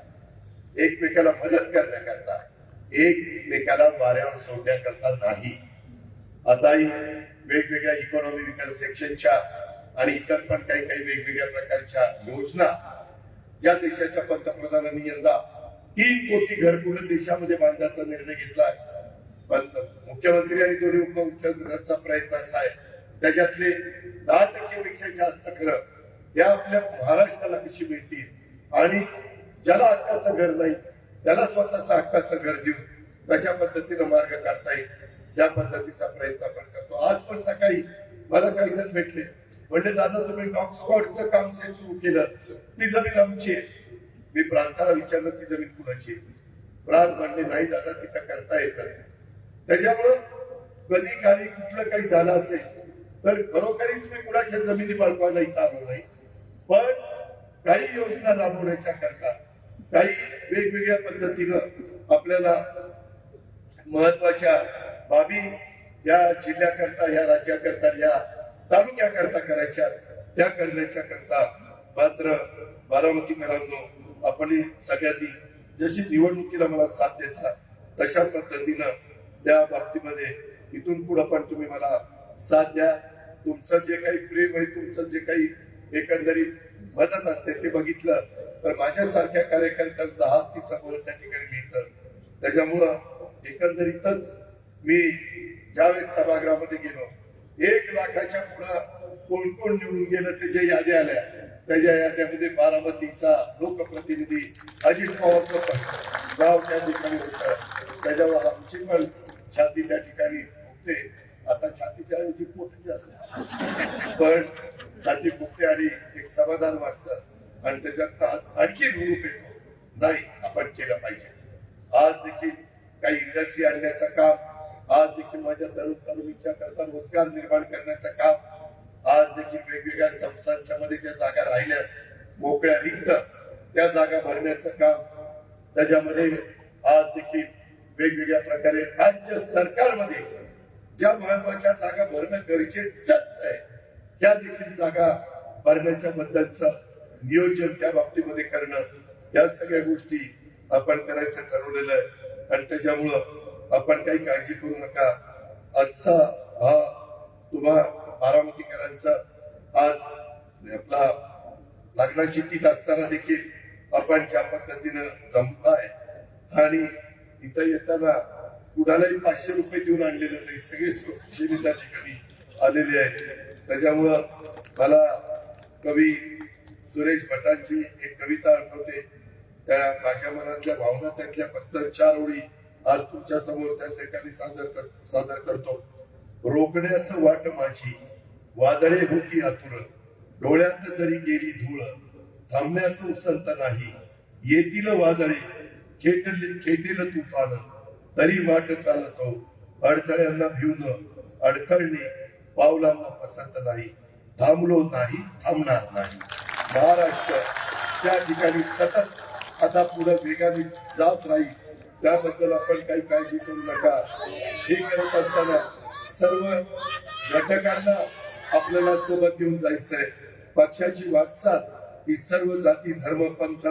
एकमेकाला मदत करण्याकरता, एकमेकाला वाऱ्यावर सोडण्याकरता नाही. आताही वेगवेगळ्या इकॉनॉमिकल सेक्शनच्या आणि इतर पण काही काही वेगवेगळ्या प्रकारच्या योजना ज्या देशाच्या पंतप्रधानांनी यंदा 3 कोटी घरकुल देशामध्ये बांधण्याचा निर्णय घेतलाय. पण मुख्यमंत्री आणि दोन्ही उपमुख्यमंत्र्यांचा प्रयत्न असा आहे त्याच्यातले 10% पेक्षा जास्त खरं या आपल्या महाराष्ट्राला कशी मिळतील आणि ज्याला हक्काचं घर नाही त्याला स्वतःचं हक्काचं घर देऊन कशा पद्धतीनं मार्ग काढता येईल या पद्धतीचा प्रयत्न आपण करतो. आज पण सकाळी मला काही जण भेटले, म्हणजे दादा तुम्ही डॉग स्क्वॉडचं काम जे सुरू केलं, ती जमीन आमची आहे. मी प्रांताला विचारलं ती जमीन कुणाची? प्रांत म्हणले नाही दादा तिथं करता येतं. त्याच्यामुळं कधी काळी कुठलं काही झालं असेल तर खरोखरीच मी कुणाच्या जमिनी बाळगवायला इथं आलो नाही, पण काही योजना राबवण्याच्या करता काही वेगवेगळ्या पद्धतीनं आपल्याला महत्वाच्या बाबी या जिल्ह्याकरता, या राज्याकरता, या तालुक्याकरता करायच्या, त्या करण्याच्या करता मात्र बारामतीकरांनो आपण सगळ्यांनी जशी निवडणुकीला मला साथ देता तशा पद्धतीनं त्या बाबतीमध्ये इथून पुढे पण तुम्ही मला साथ द्या. तुमचं जे काही प्रेम आहे, तुमचं जे काही एकंदरीत मदत असते ते बघितलं तर माझ्यासारख्या कार्यकर्त्यांना हातीचा बळ त्या ठिकाणी मिळतं. त्याच्यामुळं एकंदरीतच मी ज्यावेळेस सभागृहामध्ये गेलो 1 लाखाच्या पुढं कोण कोण निवडून गेलं त्याच्या याद्या आल्या, त्याच्या याद्यामध्ये बारामतीचा लोकप्रतिनिधी अजित पवारचं पण गाव त्या ठिकाणी होतं. त्याच्यावर आमची पण छाती त्या ठिकाणी फुगते. आता छातीच्या ऐवजी पोटाची असते, पण छाती फुगते आणि एक समाधान वाटतं आणि त्याच्यात आणखी रूप येतो. नाही आपण केलं पाहिजे. आज देखील काही इंडस्ट्री आणण्याचं काम, आज देखील माझ्या तरुणीच्या करता रोजगार निर्माण करण्याचं काम, आज देखील वेगवेगळ्या संस्थांच्या मध्ये ज्या जागा राहिल्या मोकळ्या रिक्त त्या जागा भरण्याचं काम, त्याच्यामध्ये आज देखील वेगवेगळ्या प्रकारे राज्य सरकारमध्ये ज्या महत्वाच्या जागा भरणं गरजेचंच आहे त्या देखील जागा भरण्याच्या बद्दलचं नियोजन त्या बाबतीमध्ये करणं, या सगळ्या गोष्टी आपण करायचं ठरवलेलं आहे. आणि त्याच्यामुळं आपण काही काळजी करू नका. आजचा हा तुम्हा बारामतीकरांचा आज आपला लग्नाची तीत असताना देखील आपण ज्या पद्धतीनं जमलाय आणि इथं येताना कुणालाही 500 रुपये देऊन आणलेलं नाही, सगळे त्या ठिकाणी आलेले आहेत. त्याच्यामुळं मला कवी सुरेश भटांची एक कविता आठवते. त्या माझ्या मनातल्या भावना त्यातल्या फक्त 4 ओळी आज तुमच्या समोर त्या ठिकाणी सादर करतो. रोखण्यास वाट माझी वादळे होती आतुर, डोळ्यात जरी गेली धूळ, थांबण्यास उसंत नाही. येतील वादळे खेटेल तुफान, तरी वाट चालतो. अडथळ्यांना भिवून अडखळणे पावलांना पसंत नाही. थांबलो नाही, थांबणार नाही. महाराष्ट्र त्या ठिकाणी सतत आता पुढे वेगाने जात राहील. त्याबद्दल आपण काही काळजी करू नका. हे करत असताना सर्व घटकांना आपल्याला सोबत घेऊन जायचंय. पक्षाची वाटचाल ही सर्व जाती धर्म पंथ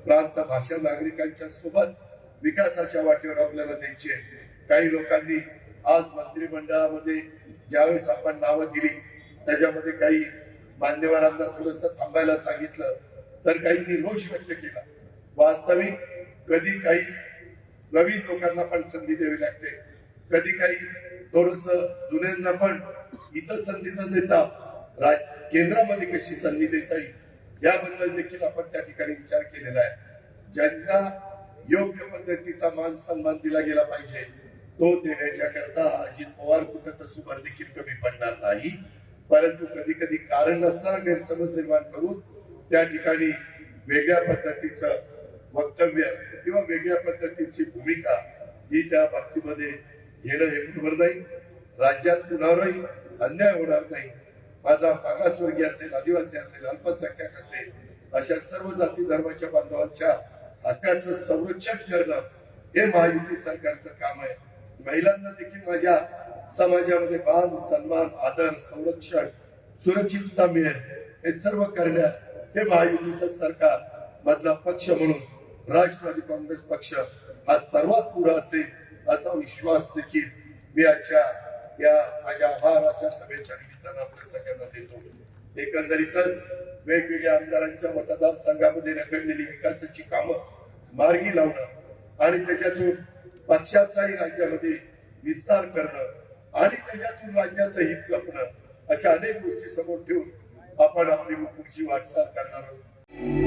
प्रांत भाषा नागरिकांच्या सोबत विकासाच्या वाटेवर आपल्याला द्यायची आहे. काही लोकांनी आज मंत्रिमंडळामध्ये ज्यावेळेस आपण नावं दिली त्याच्यामध्ये काही मान्यवरांना थोडस थांबायला सांगितलं, तर काहींनी रोष व्यक्त केला. वास्तविक कधी काही नवीन लोकांना पण संधी द्यावी लागते, कधी काही थोडस जुन्यांना पण इथं संधी न देता केंद्रामध्ये कशी संधी देता येईल याबद्दल देखील आपण त्या ठिकाणी विचार केलेला आहे. ज्यांना योग्य पद्धतीचा मान सन्मान दिला गेला पाहिजे तो देण्याच्या करता अजित पवार कुठं तसूभर देखील कमी पडणार नाही. परंतु कधी कधी कारण नसताना गैरसमज निर्माण करून त्या ठिकाणी वेगळ्या पद्धतीचं वक्तव्य किंवा वेगळ्या पद्धतीची भूमिका ही त्या बाबतीमध्ये घेणं हे बरोबर नाही. राज्यात कुणावरही अन्याय होणार नाही. माझा मागासवर्गीय असेल, आदिवासी असेल, अल्पसंख्याक असेल, अशा सर्व जाती धर्माच्या बांधवांच्या हक्काचं संरक्षण करणं हे महायुती सरकारचं काम आहे. महिलांना देखील माझ्या समाजामध्ये मान सन्मान आदर संरक्षण सुरक्षितता मिळेल हे सर्व करण्यात हे महायुतीचं सरकार मधला पक्ष म्हणून राष्ट्रवादी काँग्रेस पक्ष हा सर्वात पुढे असेल असा विश्वास देखील मी आजच्या या माझ्या आभाराच्या सभेच्या निमित्तानं आपल्या सगळ्यांना देतो. एकंदरीतच वेगवेगळ्या आमदारांच्या मतदारसंघामध्ये रखडलेली विकासाची कामं मार्गी लावणं आणि त्याच्यातून पक्षाचाही राज्यामध्ये विस्तार करणं आणि त्याच्यातून राज्याचं हित जपणं अशा अनेक गोष्टी समोर ठेवून आपण आपली पुढची वाटचाल करणार आहोत.